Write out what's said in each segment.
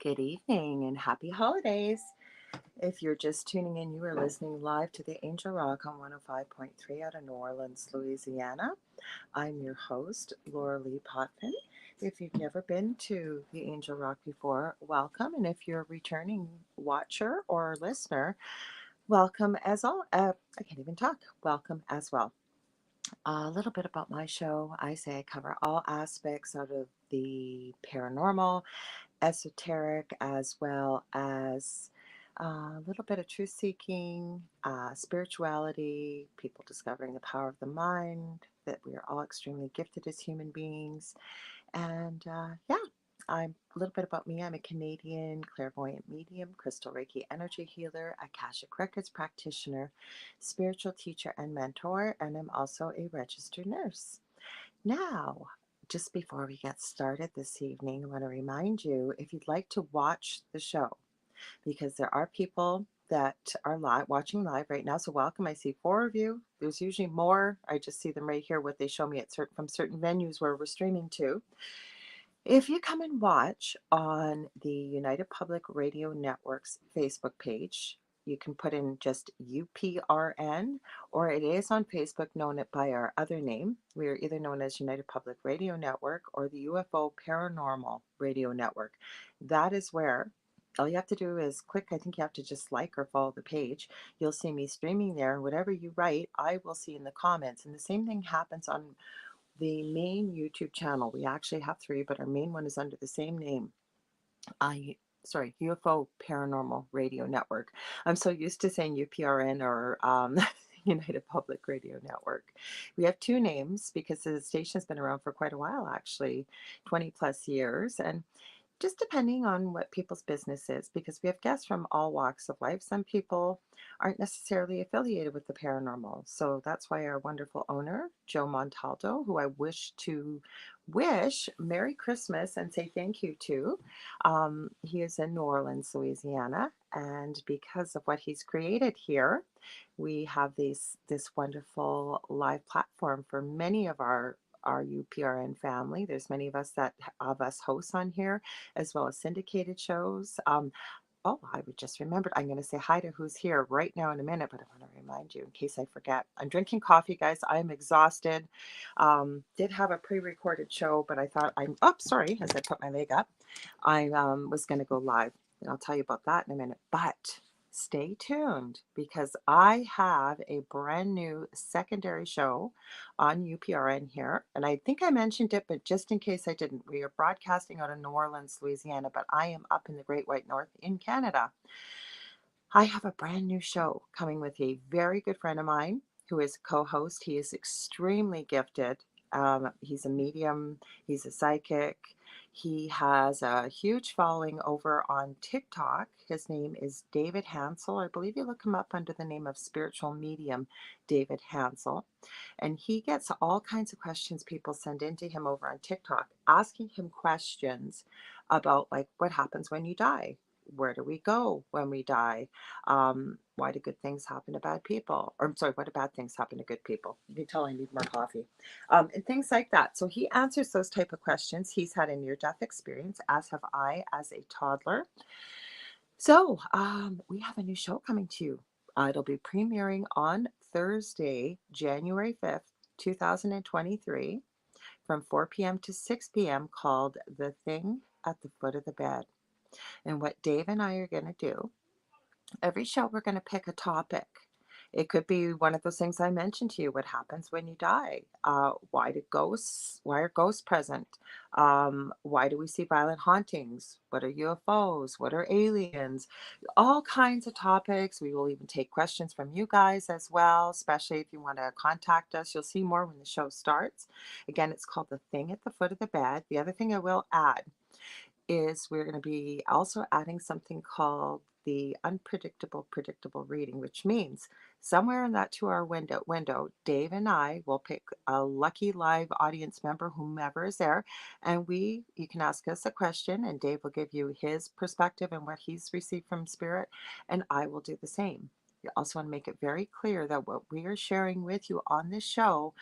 Good evening and happy holidays. If you're just tuning in, you are listening live to the Angel Rock on 105.3 out of New Orleans, Louisiana. I'm your host, Lorilei Potvin. If you've never been to the Angel Rock before, welcome. And if you're a returning watcher or listener, welcome as all. I can't even talk. Welcome as well. A little bit about my show. I say I cover all aspects out of the paranormal, esoteric, as well as a little bit of truth seeking, spirituality, people discovering the power of the mind, that we are all extremely gifted as human beings. And yeah, I'm a little bit about me. I'm a Canadian clairvoyant medium, crystal Reiki energy healer, Akashic Records practitioner, spiritual teacher, and mentor. And I'm also a registered nurse. Now, just before we get started this evening, I want to remind you if you'd like to watch the show, because there are people that are live watching live right now. So welcome. I see four of you. There's usually more. I just see them right here, what they show me at from certain venues where we're streaming to. If you come and watch on the United Public Radio Network's Facebook page, you can put in just UPRN, or it is on Facebook known by our other name. We are either known as United Public Radio Network or the UFO Paranormal Radio Network. That is where all you have to do is click. I think you have to just like or follow the page. You'll see me streaming there. Whatever you write, I will see in the comments. And the same thing happens on the main YouTube channel. We actually have three, but our main one is under the same name. UFO Paranormal Radio Network. I'm so used to saying UPRN or United Public Radio Network. We have two names because the station's been around for quite a while, actually, 20 plus years. And just depending on what people's business is, because we have guests from all walks of life. Some people aren't necessarily affiliated with the paranormal. So that's why our wonderful owner, Joe Montaldo, who I wish Merry Christmas and say thank you to. He is in New Orleans, Louisiana. And because of what he's created here, we have this wonderful live platform for many of our UPRN family. There's many of us hosts on here, as well as syndicated shows. Oh, I would just remembered. I'm going to say hi to who's here right now in a minute, but I want to remind you in case I forget. I'm drinking coffee, guys. I'm exhausted. Did have a pre-recorded show, but I thought sorry, as I put my leg up, I was going to go live, and I'll tell you about that in a minute. But stay tuned because I have a brand new secondary show on UPRN here. And I think I mentioned it, but just in case I didn't, we are broadcasting out of New Orleans, Louisiana, but I am up in the Great White North in Canada. I have a brand new show coming with a very good friend of mine who is a co-host. He is extremely gifted. He's a medium. He's a psychic. He has a huge following over on TikTok. His name is David Hansel. I believe you look him up under the name of Spiritual Medium David Hansel. And he gets all kinds of questions people send in to him over on TikTok, asking him questions about like what happens when you die. Where do we go when we die? Why do good things happen to bad people? Or I'm sorry, why do bad things happen to good people? You can tell I need more coffee. And things like that. So he answers those type of questions. He's had a near-death experience, as have I as a toddler. So we have a new show coming to you. It'll be premiering on Thursday, January 5th, 2023, from 4 p.m. to 6 p.m. called The Thing at the Foot of the Bed. And what Dave and I are going to do, every show we're going to pick a topic. It could be one of those things I mentioned to you. What happens when you die? Why are ghosts present? Why do we see violent hauntings? What are UFOs? What are aliens? All kinds of topics. We will even take questions from you guys as well, especially if you want to contact us. You'll see more when the show starts. Again, it's called The Thing at the Foot of the Bed. The other thing I will add is we're going to be also adding something called the unpredictable predictable reading, which means somewhere in that 2 hour window, Dave and I will pick a lucky live audience member, whomever is there, and you can ask us a question and Dave will give you his perspective and what he's received from spirit, and I will do the same. We also want to make it very clear that what we are sharing with you on this show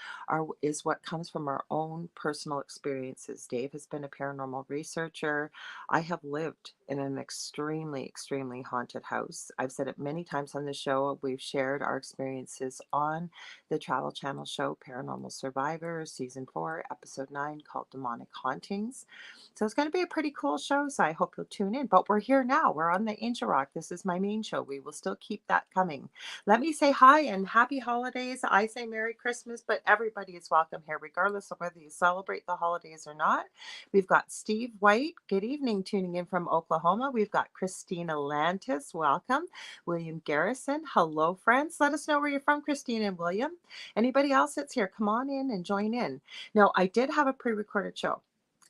is what comes from our own personal experiences. Dave has been a paranormal researcher. I have lived in an extremely, extremely haunted house. I've said it many times on the show. We've shared our experiences on the Travel Channel show Paranormal Survivor, Season 4, Episode 9, called Demonic Hauntings. So it's going to be a pretty cool show. So I hope you'll tune in. But we're here now. We're on the Angel Rock. This is my main show. We will still keep that coming. Let me say hi and happy holidays. I say Merry Christmas, but everybody is welcome here, regardless of whether you celebrate the holidays or not. We've got Steve White. Good evening, tuning in from Oklahoma. We've got Christina Lantis. Welcome. William Garrison. Hello, friends. Let us know where you're from, Christina and William. Anybody else that's here, come on in and join in. Now, I did have a pre-recorded show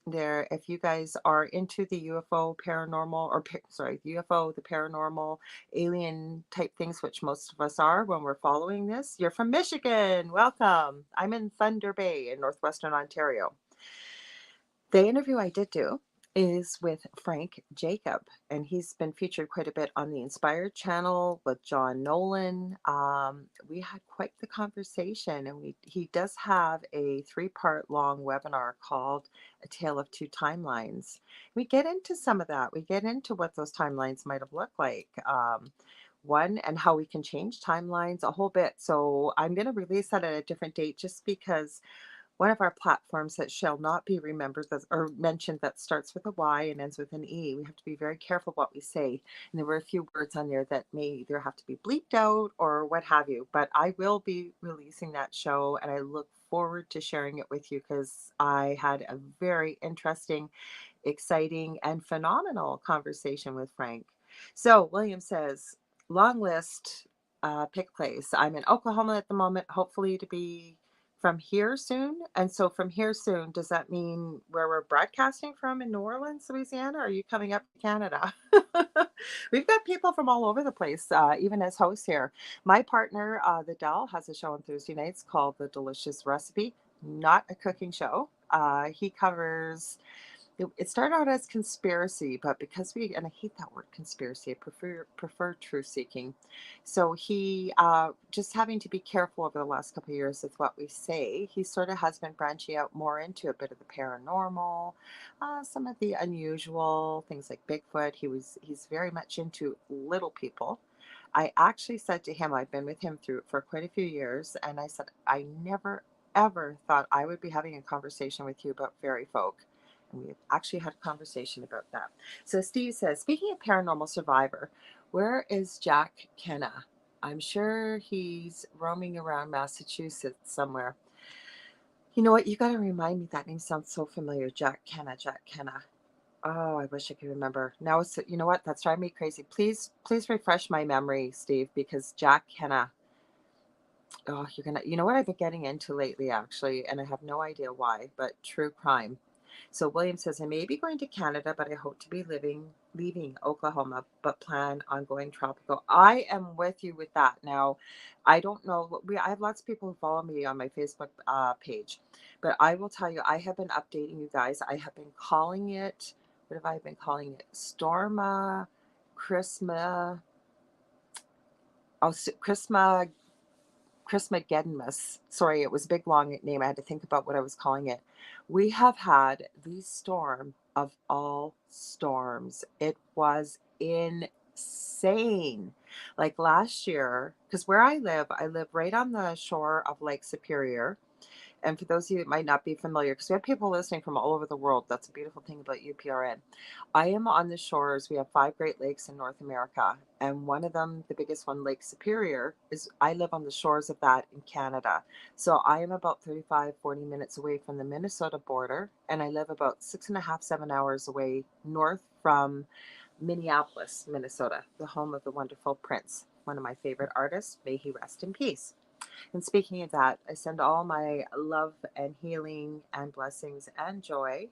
there. If you guys are into the UFO paranormal, or sorry, UFO, the paranormal alien type things, which most of us are when we're following this, you're from Michigan. Welcome. I'm in Thunder Bay in northwestern Ontario. The interview I did do is with Frank Jacob, and he's been featured quite a bit on the Inspired channel with John Nolan. We had quite the conversation, and he does have a 3-part long webinar called A Tale of Two Timelines. We get into some of that. We get into what those timelines might have looked like. One, and how we can change timelines a whole bit. So I'm going to release that at a different date just because one of our platforms that shall not be remembered or mentioned that starts with a Y and ends with an E. We have to be very careful what we say. And there were a few words on there that may either have to be bleeped out or what have you. But I will be releasing that show, and I look forward to sharing it with you because I had a very interesting, exciting, and phenomenal conversation with Frank. So William says, long list, pick place. I'm in Oklahoma at the moment, hopefully to be from here soon. And so from here soon, does that mean where we're broadcasting from in New Orleans, Louisiana? Or are you coming up to Canada? We've got people from all over the place, even as hosts here. My partner, the Dell, has a show on Thursday nights called The Delicious Recipe, not a cooking show. He covers it started out as conspiracy, but because and I hate that word conspiracy, I prefer truth seeking. So he just having to be careful over the last couple of years with what we say. He sort of has been branching out more into a bit of the paranormal, some of the unusual things like Bigfoot. He's very much into little people. I actually said to him, I've been with him for quite a few years, and I said, I never ever thought I would be having a conversation with you about fairy folk. And we actually had a conversation about that. So Steve says, speaking of paranormal survivor, where is Jack Kenna? I'm sure he's roaming around Massachusetts somewhere. You know what? You got to remind me. That name sounds so familiar. Jack Kenna, Jack Kenna. Oh, I wish I could remember. Now it's, you know what? That's driving me crazy. Please refresh my memory, Steve, because Jack Kenna. Oh, you know what I've been getting into lately, actually, and I have no idea why, but true crime. So William says, I may be going to Canada, but I hope to be leaving Oklahoma, but plan on going tropical. I am with you with that. Now, I don't know. I have lots of people who follow me on my Facebook page, but I will tell you, I have been updating you guys. I have been calling it, what have I been calling it? Storma, Christma, oh, Christma Christmageddonmus. Sorry, it was a big long name. I had to think about what I was calling it. We have had the storm of all storms. It was insane. Like last year, because where I live right on the shore of Lake Superior. And for those of you that might not be familiar, because we have people listening from all over the world, that's a beautiful thing about UPRN. I am on the shores. We have 5 Great Lakes in North America. And one of them, the biggest one, Lake Superior, I live on the shores of that in Canada. So I am about 35, 40 minutes away from the Minnesota border. And I live about 6.5, 7 hours away north from Minneapolis, Minnesota, the home of the wonderful Prince, one of my favorite artists. May he rest in peace. And speaking of that, I send all my love and healing and blessings and joy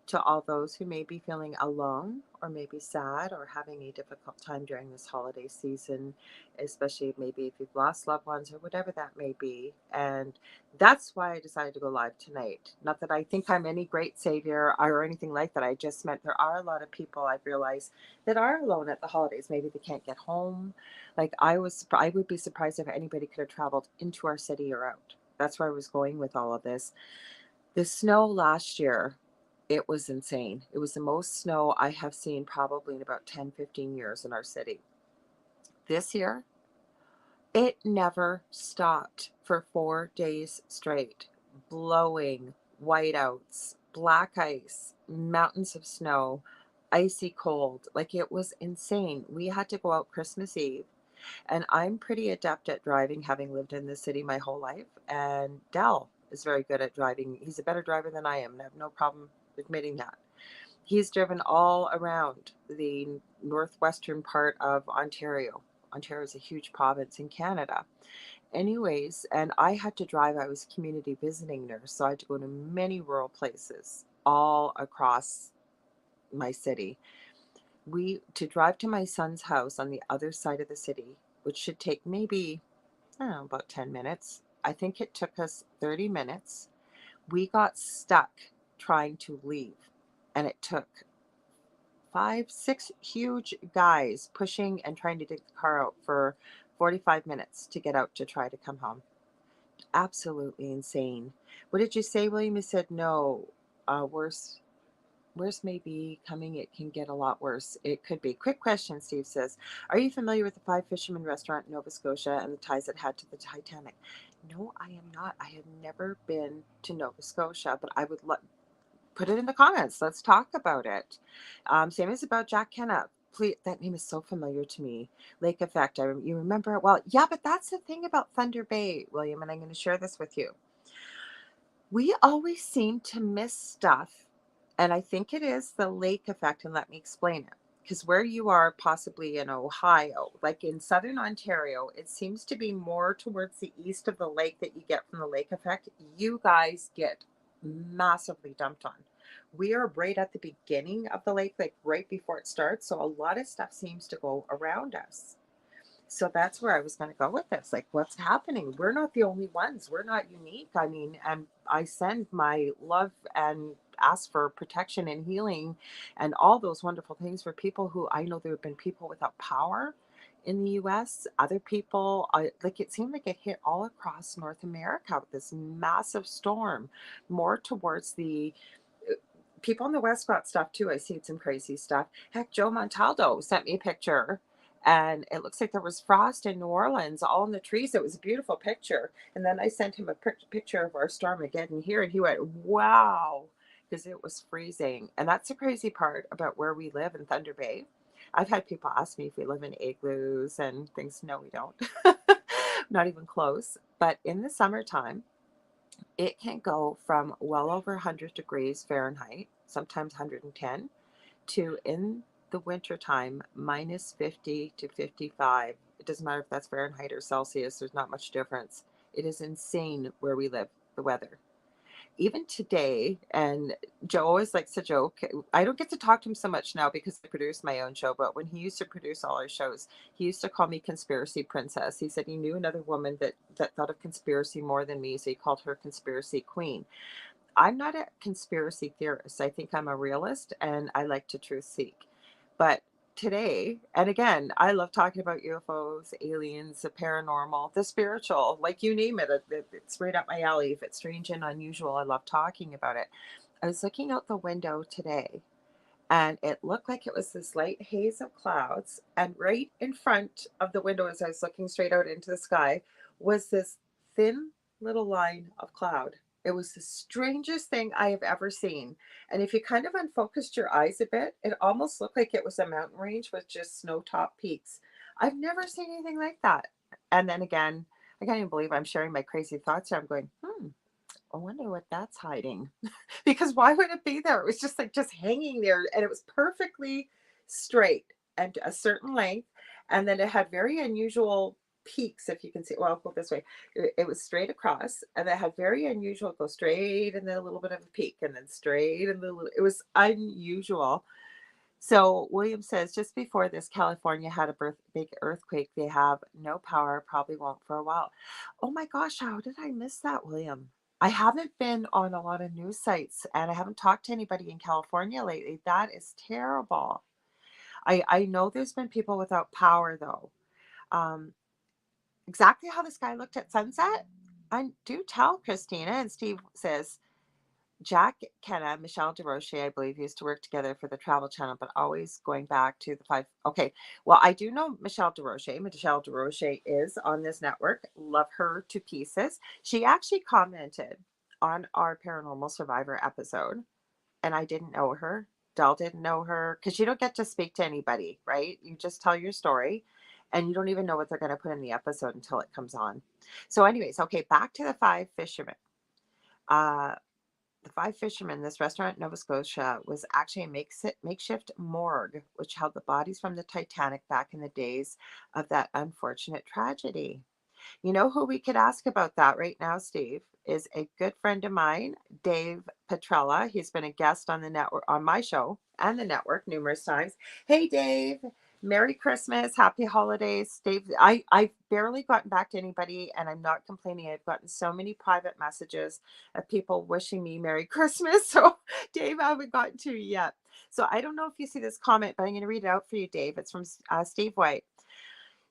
to all those who may be feeling alone or maybe sad or having a difficult time during this holiday season, especially maybe if you've lost loved ones or whatever that may be. And that's why I decided to go live tonight. Not that I think I'm any great savior or anything like that. I just meant there are a lot of people I've realized that are alone at the holidays. Maybe they can't get home. Like I would be surprised if anybody could have traveled into our city or out. That's where I was going with all of this. The snow last year, it was insane. It was the most snow I have seen probably in about 10, 15 years in our city. This year, it never stopped for 4 days straight, blowing whiteouts, black ice, mountains of snow, icy cold. Like it was insane. We had to go out Christmas Eve, and I'm pretty adept at driving, having lived in this city my whole life. And Dell is very good at driving. He's a better driver than I am, and I have no problem admitting that. He's driven all around the northwestern part of Ontario. Ontario is a huge province in Canada. Anyways, and I had to drive, I was community visiting nurse, so I had to go to many rural places all across my city. We to drive to my son's house on the other side of the city, which should take maybe, I don't know, about 10 minutes. I think it took us 30 minutes. We got stuck trying to leave, and it took 5, 6 huge guys pushing and trying to dig the car out for 45 minutes to get out to try to come home. Absolutely insane. What did you say, William? You said no. Worse. Worse may be coming. It can get a lot worse. It could be. Quick question, Steve says. Are you familiar with the Five Fishermen restaurant in Nova Scotia and the ties it had to the Titanic? No, I am not. I have never been to Nova Scotia, but I would put it in the comments. Let's talk about it. Same as about Jack Kenna. Please, that name is so familiar to me. Lake Effect. You remember it well. Yeah, but that's the thing about Thunder Bay, William, and I'm going to share this with you. We always seem to miss stuff, and I think it is the lake effect, and let me explain it. Because where you are, possibly in Ohio, like in southern Ontario, it seems to be more towards the east of the lake that you get from the lake effect. You guys get massively dumped on. We are right at the beginning of the lake, like right before it starts. So a lot of stuff seems to go around us. So that's where I was going to go with this. Like, what's happening? We're not the only ones. We're not unique. I mean, and I send my love and ask for protection and healing and all those wonderful things for people who I know there have been people without power in the US. Other people, like it seemed like it hit all across North America with this massive storm, more towards the people in the West got stuff too. I seen some crazy stuff. Heck, Joe Montaldo sent me a picture, and it looks like there was frost in New Orleans, all in the trees. It was a beautiful picture. And then I sent him a picture of our Stormageddon here, and he went, "Wow," because it was freezing. And that's the crazy part about where we live in Thunder Bay. I've had people ask me if we live in igloos and things. No, we don't. Not even close. But in the summertime, it can go from well over 100 degrees Fahrenheit, sometimes 110, to in the wintertime, minus 50 to 55. It doesn't matter if that's Fahrenheit or Celsius, there's not much difference. It is insane where we live, the weather. Even today, and Joe always likes to joke. I don't get to talk to him so much now because I produce my own show, but when he used to produce all our shows, he used to call me Conspiracy Princess. He said he knew another woman that thought of conspiracy more than me, so he called her Conspiracy Queen. I'm not a conspiracy theorist. I think I'm a realist and I like to truth seek. But today, and again, I love talking about UFOs, aliens, the paranormal, the spiritual, like you name it. It's right up my alley. If it's strange and unusual, I love talking about it. I was looking out the window today, and it looked like it was this light haze of clouds. And right in front of the window, as I was looking straight out into the sky, was this thin little line of cloud. It was the strangest thing I have ever seen. And if you kind of unfocused your eyes a bit, it almost looked like it was a mountain range with just snow top peaks. I've never seen anything like that. And then again, I can't even believe I'm sharing my crazy thoughts here. I'm going, I wonder what that's hiding. Because why would it be there? It was just like just hanging there, and it was perfectly straight and a certain length. And then it had very unusual peaks, if you can see. Well, I'll go this way. It was straight across, and it had very unusual go straight and then a little bit of a peak, and then straight and then a little. It was unusual. So William says just before this, California had a big earthquake. They have no power, probably won't for a while. Oh my gosh, how did I miss that, William? I haven't been on a lot of news sites and I haven't talked to anybody in California lately. That is terrible. I know there's been people without power though. Um, exactly how this guy looked at sunset? I do tell Christina, and Steve says Jack Kenna, Michelle DeRoche, I believe, used to work together for the Travel Channel, but always going back to the five. Okay. Well, I do know Michelle DeRoche. Michelle DeRoche is on this network. Love her to pieces. She actually commented on our Paranormal Survivor episode, and I didn't know her. Dell didn't know her because you don't get to speak to anybody, right? You just tell your story and you don't even know what they're going to put in the episode until it comes on. So, anyways, okay, back to the five fishermen. Uh, the Five Fishermen, this restaurant in Nova Scotia, was actually a makeshift morgue, which held the bodies from the Titanic back in the days of that unfortunate tragedy. You know who we could ask about that right now, Steve, is a good friend of mine, Dave Petrella. He's been a guest on the network, on my show and the network numerous times. Hey, Dave. Merry Christmas, happy holidays, Dave. I've barely gotten back to anybody, and I'm not complaining. I've gotten so many private messages of people wishing me Merry Christmas. So, Dave, I haven't gotten to you yet. So, I don't know if you see this comment, but I'm going to read it out for you, Dave. It's from Steve White.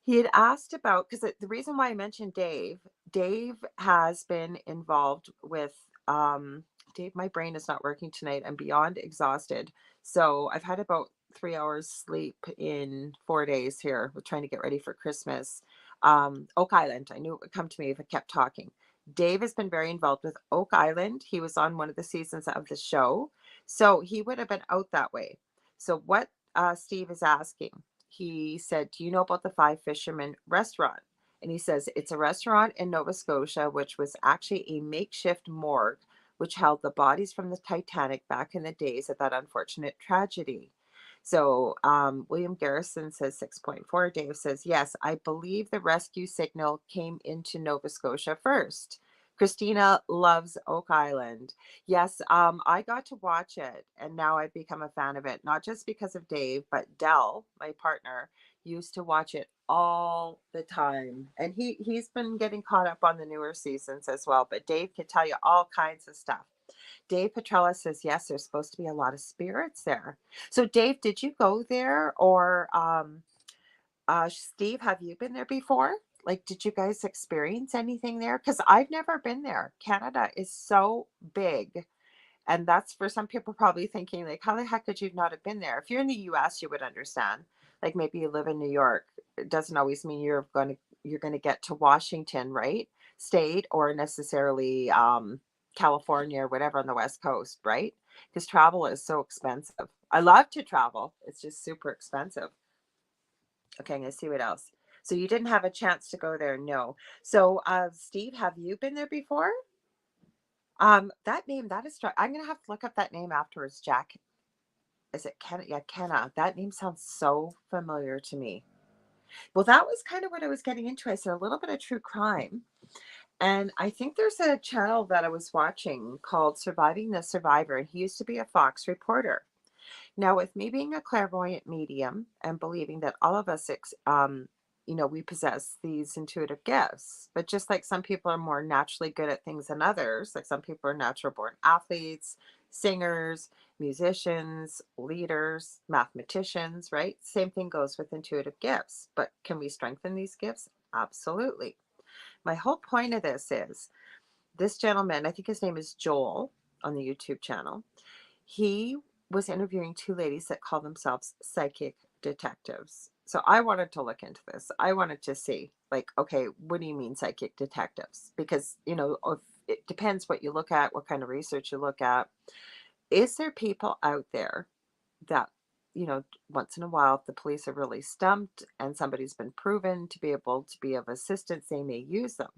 He had asked about, because the reason why I mentioned Dave has been involved with, Dave, my brain is not working tonight. I'm beyond exhausted. So I've had about 3 hours sleep in 4 days here. We're trying to get ready for Christmas. Oak Island. I knew it would come to me if I kept talking. Dave has been very involved with Oak Island. He was on one of the seasons of the show. So he would have been out that way. So what Steve is asking, he said, do you know about the Five Fishermen restaurant? And he says, it's a restaurant in Nova Scotia, which was actually a makeshift morgue, which held the bodies from the Titanic back in the days of that unfortunate tragedy. So William Garrison says 6.4. Dave says, yes, I believe the rescue signal came into Nova Scotia first. Christina loves Oak Island. Yes, I got to watch it, and now I've become a fan of it, not just because of Dave, but Dell, my partner, used to watch it all the time. And he's been getting caught up on the newer seasons as well. But Dave could tell you all kinds of stuff. Dave Petrella says, yes, there's supposed to be a lot of spirits there. So, Dave, did you go there? Or Steve, have you been there before? Like, did you guys experience anything there? Because I've never been there. Canada is so big. And that's for some people probably thinking, like, how the heck could you not have been there? If you're in the US, you would understand. Like maybe you live in New York. It doesn't always mean you're going to get to Washington, right? State or necessarily California or whatever on the West Coast, right? Because travel is so expensive. I love to travel. It's just super expensive. Okay, I'm gonna see what else. So you didn't have a chance to go there, no. So Steve, have you been there before? That name, that is, I'm gonna have to look up that name afterwards. Jack, is it Kenna? Yeah, Kenna. That name sounds so familiar to me. Well, that was kind of what I was getting into. I said a little bit of true crime. And I think there's a channel that I was watching called Surviving the Survivor, and he used to be a Fox reporter. Now, with me being a clairvoyant medium and believing that all of us, we possess these intuitive gifts, but just like some people are more naturally good at things than others, like some people are natural born athletes, singers, musicians, leaders, mathematicians, right? Same thing goes with intuitive gifts. But can we strengthen these gifts? Absolutely. My whole point of this is this gentleman, I think his name is Joel on the YouTube channel. He was interviewing two ladies that call themselves psychic detectives. So I wanted to look into this. I wanted to see, like, okay, what do you mean psychic detectives? Because, it depends what you look at, what kind of research you look at. Is there people out there that, once in a while, if the police are really stumped and somebody's been proven to be able to be of assistance, they may use them?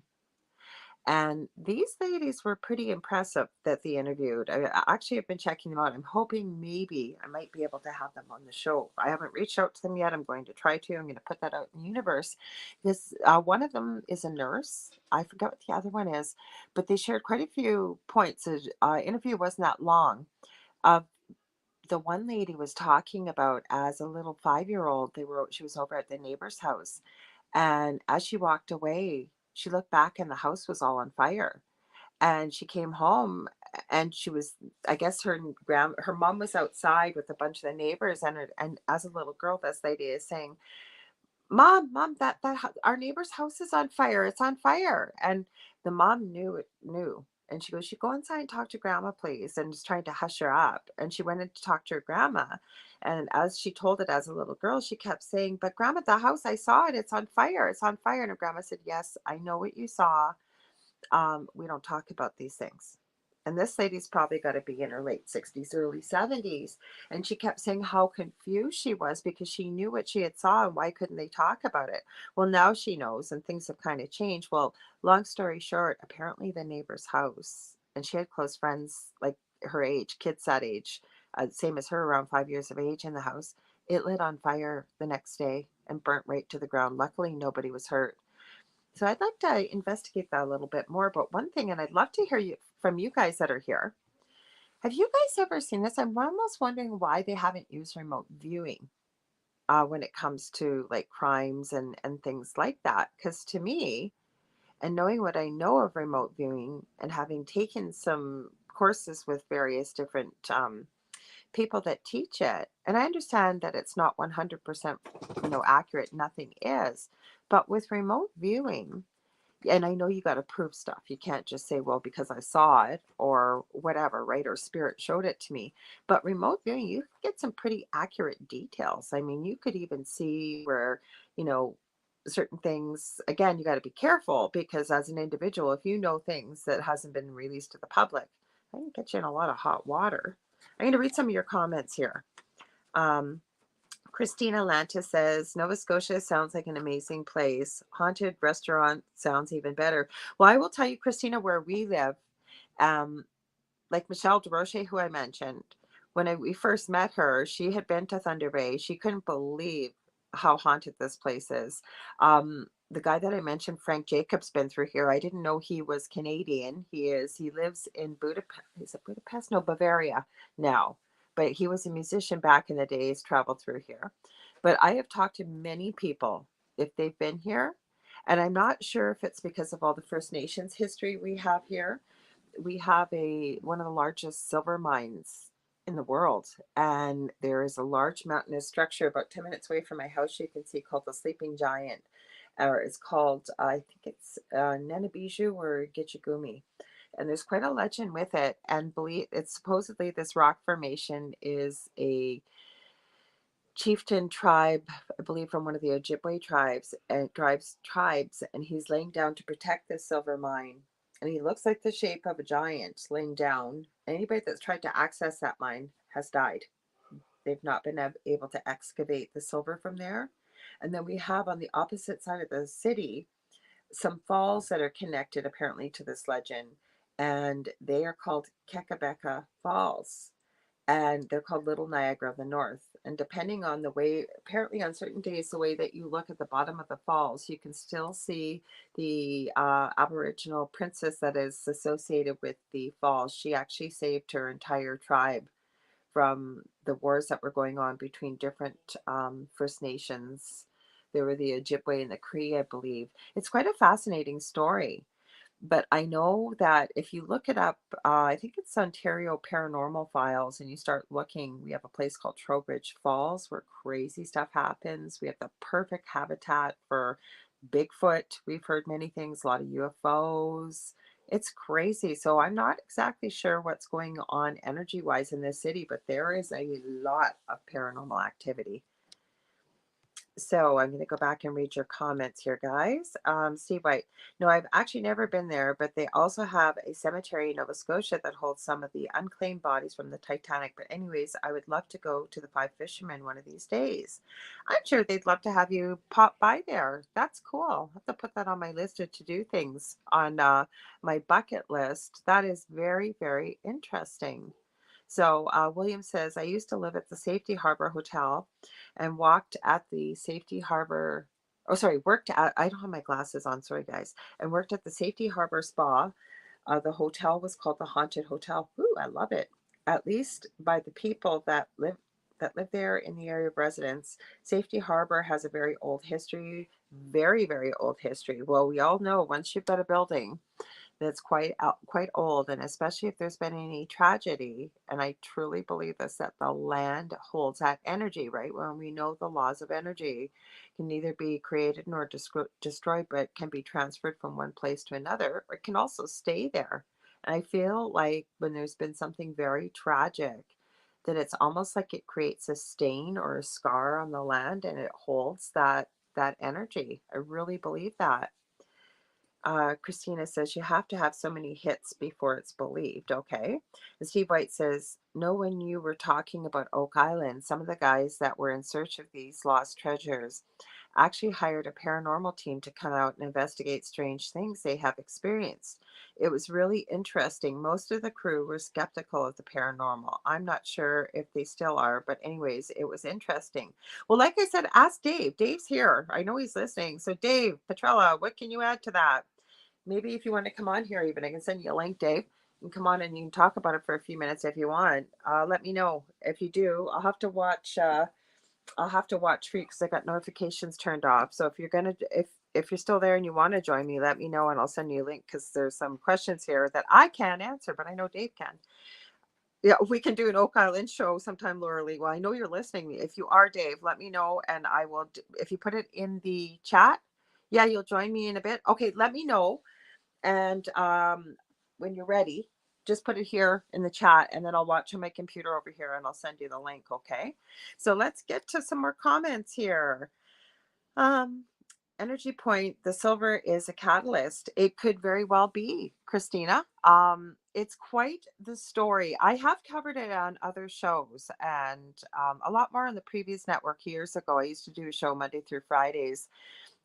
And these ladies were pretty impressive that they interviewed. I actually have been checking them out. I'm hoping maybe I might be able to have them on the show. I haven't reached out to them yet. I'm going to try to. I'm going to put that out in the universe. This one of them is a nurse. I forget what the other one is, but they shared quite a few points. The interview wasn't that long. Uh, the one lady was talking about as a little 5-year old. She was over at the neighbor's house, and as she walked away, she looked back and the house was all on fire, and she came home and she was, I guess her mom was outside with a bunch of the neighbors, and as a little girl, this lady is saying, mom, our neighbor's house is on fire, it's on fire. And the mom knew, and she goes, you go inside and talk to grandma, please, and just trying to hush her up. And she went in to talk to her grandma, and as she told it as a little girl, she kept saying, but grandma, the house, I saw it, it's on fire, it's on fire. And her grandma said, yes, I know what you saw. We don't talk about these things. And this lady's probably got to be in her late 60s, early 70s. And she kept saying how confused she was because she knew what she had saw and why couldn't they talk about it? Well, now she knows and things have kind of changed. Well, long story short, apparently the neighbor's house, and she had close friends like her age, kids that age, same as her, around 5 years of age in the house. It lit on fire the next day and burnt right to the ground. Luckily, nobody was hurt. So I'd like to investigate that a little bit more. But one thing, and I'd love to hear from you guys that are here. Have you guys ever seen this? I'm almost wondering why they haven't used remote viewing when it comes to like crimes and things like that. Because to me, and knowing what I know of remote viewing and having taken some courses with various different people that teach it, and I understand that it's not 100% accurate. Nothing is, but with remote viewing, and I know you got to prove stuff. You can't just say, well, because I saw it or whatever, right? Or spirit showed it to me. But remote viewing, you can get some pretty accurate details. I mean, you could even see where, you know, certain things, again, you got to be careful because as an individual, if you know things that hasn't been released to the public, I can get you in a lot of hot water. I'm going to read some of your comments here. Um, Christina Lanta says Nova Scotia sounds like an amazing place. Haunted restaurant sounds even better. Well, I will tell you, Christina, where we live, um, like Michelle DeRoche, who I mentioned, we first met her, she had been to Thunder Bay. She couldn't believe how haunted this place is. The guy that I mentioned, Frank Jacobs, been through here. I didn't know he was Canadian. He is. He lives in Budapest. Is it Budapest? No, Bavaria now. But he was a musician back in the days, traveled through here. But I have talked to many people if they've been here. And I'm not sure if it's because of all the First Nations history we have here. We have a one of the largest silver mines in the world, and there is a large mountainous structure about 10 minutes away from my house you can see, called the Sleeping Giant, or it's called, I think it's Nenabiju or Gitchagumi, and there's quite a legend with it. And believe it's supposedly this rock formation is a chieftain tribe, I believe from one of the Ojibwe tribes, and tribes, and he's laying down to protect this silver mine. And he looks like the shape of a giant laying down. Anybody that's tried to access that mine has died. They've not been able to excavate the silver from there. And then we have on the opposite side of the city some falls that are connected apparently to this legend, and they are called Kekabeka Falls, and they're called Little Niagara of the North. And depending on the way, apparently on certain days, the way that you look at the bottom of the falls, you can still see the Aboriginal princess that is associated with the falls. She actually saved her entire tribe from the wars that were going on between different First Nations. There were the Ojibwe and the Cree, I believe. It's quite a fascinating story. But I know that if you look it up, I think it's Ontario Paranormal Files, and you start looking, we have a place called Trowbridge Falls where crazy stuff happens. We have the perfect habitat for Bigfoot. We've heard many things, a lot of UFOs. It's crazy. So I'm not exactly sure what's going on energy wise in this city, but there is a lot of paranormal activity. So I'm going to go back and read your comments here, guys. Steve White. No, I've actually never been there, but they also have a cemetery in Nova Scotia that holds some of the unclaimed bodies from the Titanic. But anyways, I would love to go to the Five Fishermen one of these days. I'm sure they'd love to have you pop by there. That's cool. I'll have to put that on my list of to-do things on my bucket list. That is very, very interesting. So William says, I used to live at the Safety Harbor Hotel and walked at the Safety Harbor. Oh, sorry, worked at, I don't have my glasses on, sorry guys, and worked at the Safety Harbor Spa. The hotel was called the Haunted Hotel. Ooh, I love it. At least by the people that live there in the area of residence. Safety Harbor has a very old history, very, very old history. Well, we all know once you've got a building that's quite old, and especially if there's been any tragedy, and I truly believe this, that the land holds that energy, right? When we know the laws of energy can neither be created nor destroyed, but can be transferred from one place to another, or it can also stay there. And I feel like when there's been something very tragic, that it's almost like it creates a stain or a scar on the land, and it holds that energy. I really believe that. Christina says you have to have so many hits before it's believed. Okay. And Steve White says, know when you were talking about Oak Island, some of the guys that were in search of these lost treasures actually hired a paranormal team to come out and investigate strange things they have experienced. It was really interesting. Most of the crew were skeptical of the paranormal. I'm not sure if they still are, but anyways, it was interesting. Well, like I said, ask Dave. Dave's here. I know he's listening. So, Dave Petrella, what can you add to that? Maybe if you want to come on here, even I can send you a link, Dave. You can come on and you can talk about it for a few minutes if you want. Let me know if you do. I'll have to watch. I'll have to watch for you because I got notifications turned off. So if you're gonna, if you're still there and you want to join me, let me know and I'll send you a link because there's some questions here that I can't answer, but I know Dave can. Yeah, we can do an Oak Island show sometime, Lorilei. Well, I know you're listening. If you are, Dave, let me know and I will. If you put it in the chat, yeah, you'll join me in a bit. Okay, let me know and when you're ready, just put it here in the chat and then I'll watch on my computer over here and I'll send you the link. Okay. So let's get to some more comments here. Um, Energy Point, the silver is a catalyst. It could very well be, Christina. It's quite the story. I have covered it on other shows and a lot more on the previous network years ago. I used to do a show Monday through Fridays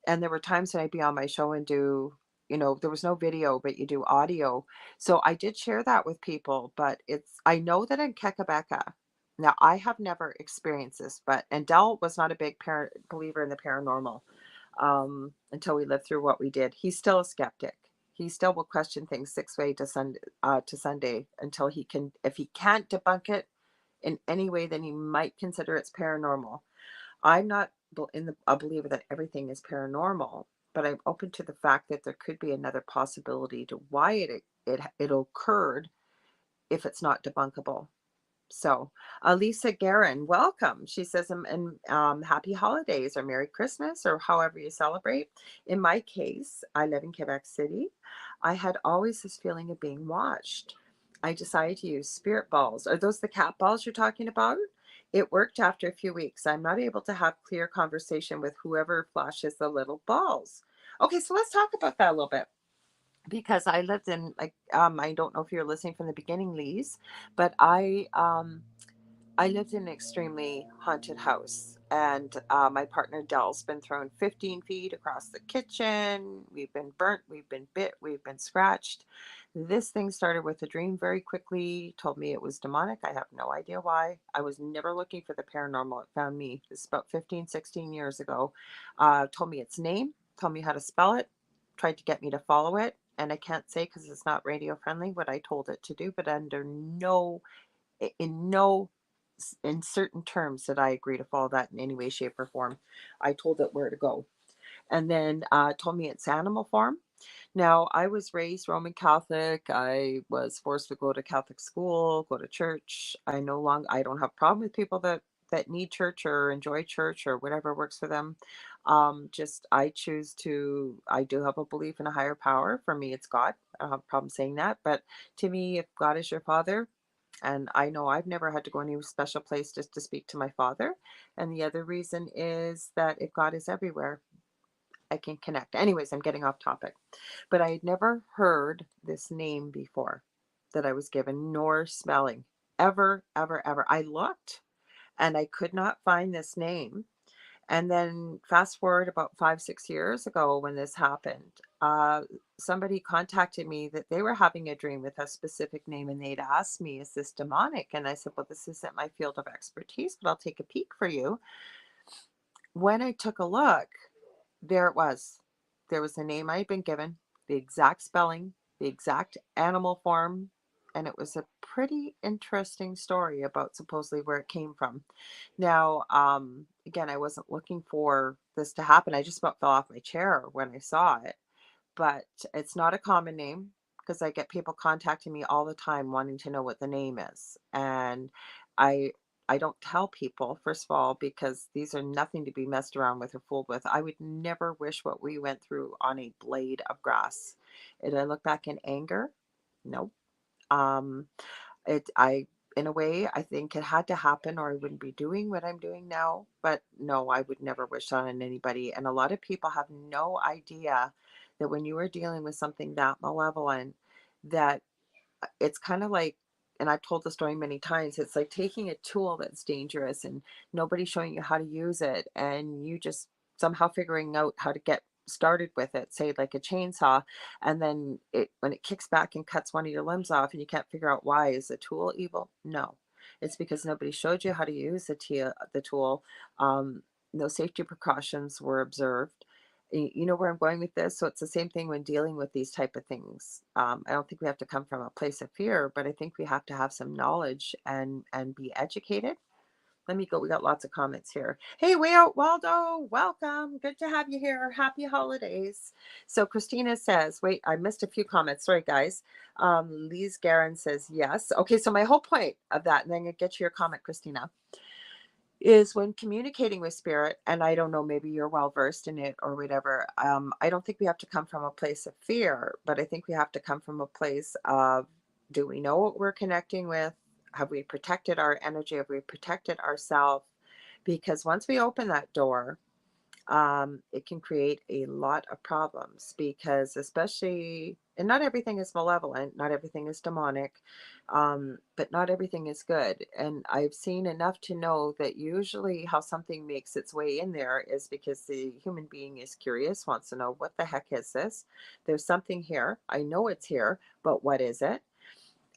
and there were times when I'd be on my show and do, there was no video, but you do audio. So I did share that with people, but I know that in Kekabeka, now I have never experienced this, but, and Dell was not a big believer in the paranormal until we lived through what we did. He's still a skeptic. He still will question things six way to Sunday until he can, if he can't debunk it in any way, then he might consider it's paranormal. I'm not a believer that everything is paranormal, but I'm open to the fact that there could be another possibility to why it occurred if it's not debunkable. So, Lisa Guerin, welcome. She says, and happy holidays or Merry Christmas or however you celebrate. In my case, I live in Quebec City. I had always this feeling of being watched. I decided to use spirit balls. Are those the cat balls you're talking about? It worked after a few weeks. I'm not able to have clear conversation with whoever flashes the little balls. Okay, so let's talk about that a little bit because I lived in like I don't know if you're listening from the beginning, Lise, but I lived in an extremely haunted house, and my partner Dell's been thrown 15 feet across the kitchen. We've been burnt, we've been bit, we've been scratched. This thing started with a dream very quickly, told me it was demonic. I have no idea why. I was never looking for the paranormal. It found me. This is about 15, 16 years ago. Told me its name, told me how to spell it, tried to get me to follow it. And I can't say because it's not radio friendly what I told it to do, but under no in certain terms did I agree to follow that in any way, shape, or form. I told it where to go. And then told me it's animal farm. Now, I was raised Roman Catholic. I was forced to go to Catholic school, go to church. I don't have a problem with people that need church or enjoy church or whatever works for them. Just I do have a belief in a higher power. For me, it's God. I don't have a problem saying that. But to me, if God is your father, And I know I've never had to go any special place just to speak to my father. And the other reason is that if God is everywhere, I can connect. Anyways, I'm getting off topic. But I had never heard this name before that I was given, nor spelling. Ever, ever, ever. I looked and I could not find this name. And then fast forward about 5, 6 years ago when this happened, somebody contacted me that they were having a dream with a specific name and they'd asked me, is this demonic? And I said, well, this isn't my field of expertise, but I'll take a peek for you. When I took a look, there it was. There was the name I had been given, the exact spelling, the exact animal form, and it was a pretty interesting story about supposedly where it came from. Now, again, I wasn't looking for this to happen. I just about fell off my chair when I saw it, but it's not a common name because I get people contacting me all the time wanting to know what the name is. And I I don't tell people, first of all, because these are nothing to be messed around with or fooled with. I would never wish what we went through on a blade of grass. Did I look back in anger? No. Um, I in a way, I think it had to happen or I wouldn't be doing what I'm doing now. But no, I would never wish that on anybody. And a lot of people have no idea that when you are dealing with something that malevolent, that it's kind of like, and I've told the story many times, it's like taking a tool that's dangerous and nobody showing you how to use it and you just somehow figuring out how to get started with it, say like a chainsaw, and then it when it kicks back and cuts one of your limbs off and you can't figure out why. Is the tool evil? No. It's because nobody showed you how to use the tool. No safety precautions were observed. You know where I'm going with this? So it's the same thing when dealing with these type of things. I don't think we have to come from a place of fear, but I think we have to have some knowledge and be educated. Let me go. We got lots of comments here. Hey, Waldo, welcome. Good to have you here. Happy holidays. So Christina says, wait, I missed a few comments. Sorry, guys. Lise Guerin says yes. Okay, so my whole point of that, and then I get to your comment, Christina, is when communicating with spirit, and I don't know, maybe you're well versed in it or whatever. I don't think we have to come from a place of fear, but I think we have to come from a place of, do we know what we're connecting with? Have we protected our energy? Have we protected ourselves? Because once we open that door, it can create a lot of problems because, especially, and not everything is malevolent, not everything is demonic, but not everything is good. And I've seen enough to know that usually how something makes its way in there is because the human being is curious, wants to know, what the heck is this? There's something here. I know it's here, but what is it?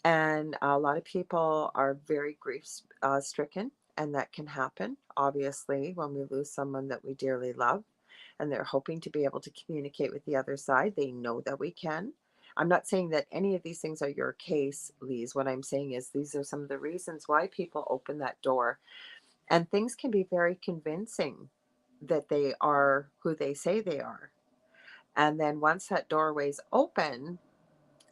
And a lot of people are very grief stricken, and that can happen, obviously, when we lose someone that we dearly love. And they're hoping to be able to communicate with the other side. They know that we can. I'm not saying that any of these things are your case, Lise. What I'm saying is these are some of the reasons why people open that door. And things can be very convincing that they are who they say they are. And then once that doorway's open,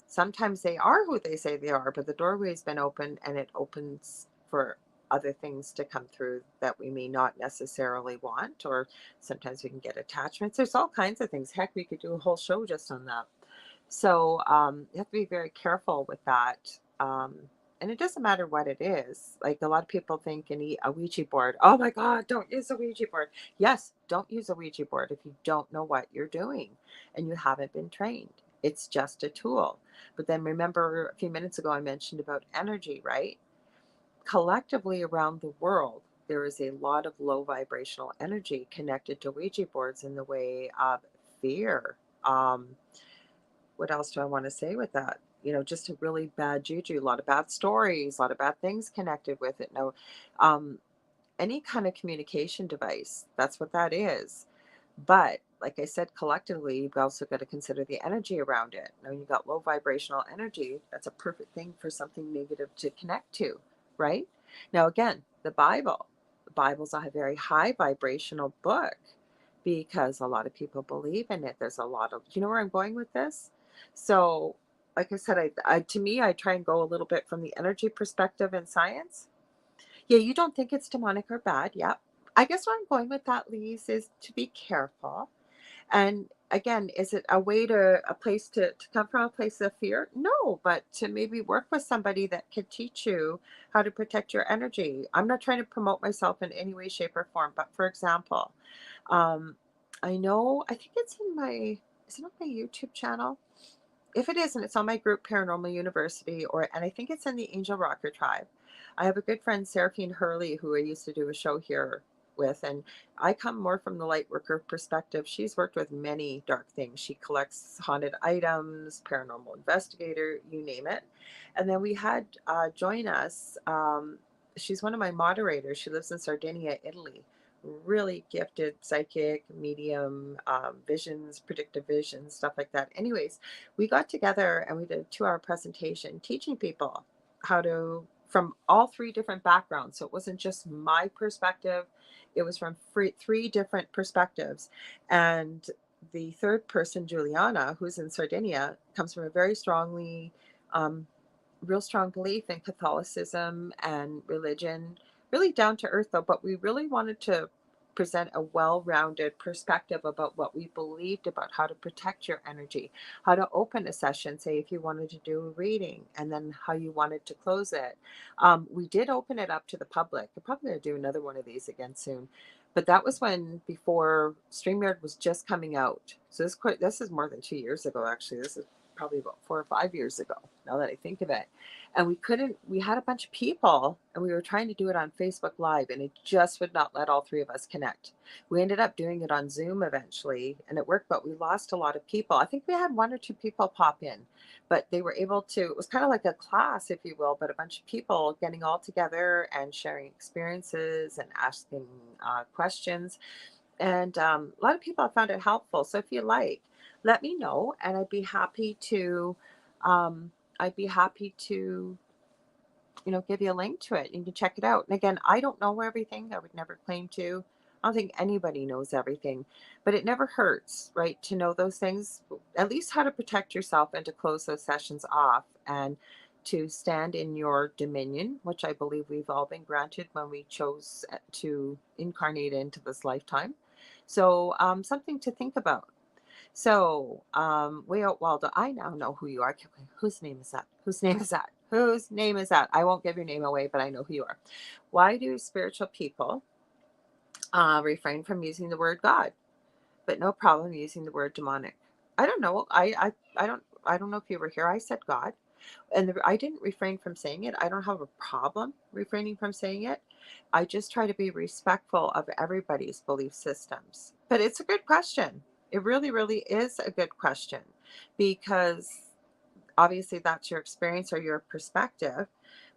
sometimes they are who they say they are, but the doorway's been opened and it opens for other things to come through that we may not necessarily want, or sometimes we can get attachments. There's all kinds of things. Heck, we could do a whole show just on that. So you have to be very careful with that. And it doesn't matter what it is. Like a lot of people think a Ouija board. Oh my God, don't use a Ouija board. Yes, don't use a Ouija board if you don't know what you're doing and you haven't been trained. It's just a tool. But then remember a few minutes ago, I mentioned about energy, right? Collectively around the world, there is a lot of low vibrational energy connected to Ouija boards in the way of fear. Um, what else do I want to say with that? Just a really bad juju, a lot of bad stories, a lot of bad things connected with it. No, um, any kind of communication device, that's what that is. But like I said, collectively, you've also got to consider the energy around it. Now, you've got low vibrational energy. That's a perfect thing for something negative to connect to, right? Now, again, the Bible's a very high vibrational book because a lot of people believe in it. There's a lot of, you know where I'm going with this? So, like I said, to me, I try and go a little bit from the energy perspective in science. Yeah, you don't think it's demonic or bad. Yep. I guess where I'm going with that, Lise, is to be careful. And again, is it a way to a place to come from a place of fear? No, but to maybe work with somebody that could teach you how to protect your energy. I'm not trying to promote myself in any way, shape, or form, but for example, um, I know, I think it's in my, is it on my YouTube channel? If it isn't, it's on my group Paranormal University, or and I think it's in the Angel Rocker tribe. I have a good friend, Seraphine Hurley, who I used to do a show here with, and I come more from the light worker perspective. She's worked with many dark things. She collects haunted items, paranormal investigator, you name it. And then we had join us. She's one of my moderators. She lives in Sardinia, Italy. Really gifted psychic, medium, visions, predictive visions, stuff like that. Anyways, we got together and we did a 2 hour presentation teaching people how to, from all 3 different backgrounds. So it wasn't just my perspective, it was from three different perspectives. And the third person, Juliana, who's in Sardinia, comes from a very um, real strong belief in Catholicism and religion, really down to earth though, but we really wanted to present a well-rounded perspective about what we believed about how to protect your energy, how to open a session, say if you wanted to do a reading, and then how you wanted to close it. We did open it up to the public. I'm probably going to do another one of these again soon. But that was when before StreamYard was just coming out. So this is more than 2 years ago, actually. This is probably about 4 or 5 years ago, now that I think of it. And we had a bunch of people and we were trying to do it on Facebook Live and it just would not let all 3 of us connect. We ended up doing it on Zoom eventually and it worked, but we lost a lot of people. I think we had 1 or 2 people pop in, but they were able to, it was kind of like a class, if you will, but a bunch of people getting all together and sharing experiences and asking questions. And a lot of people have found it helpful. So if you like, let me know, and I'd be happy to, give you a link to it. You can check it out. And again, I don't know everything. I would never claim to. I don't think anybody knows everything, but it never hurts, right? To know those things, at least how to protect yourself and to close those sessions off and to stand in your dominion, which I believe we've all been granted when we chose to incarnate into this lifetime. So, something to think about. So, way out Waldo, I now know who you are. Whose name is that? Whose name is that? Whose name is that? I won't give your name away, but I know who you are. Why do spiritual people refrain from using the word God, but no problem using the word demonic? I don't know. I don't know if you were here. I said God, and I didn't refrain from saying it. I don't have a problem refraining from saying it. I just try to be respectful of everybody's belief systems. But it's a good question. It really, really is a good question because obviously that's your experience or your perspective.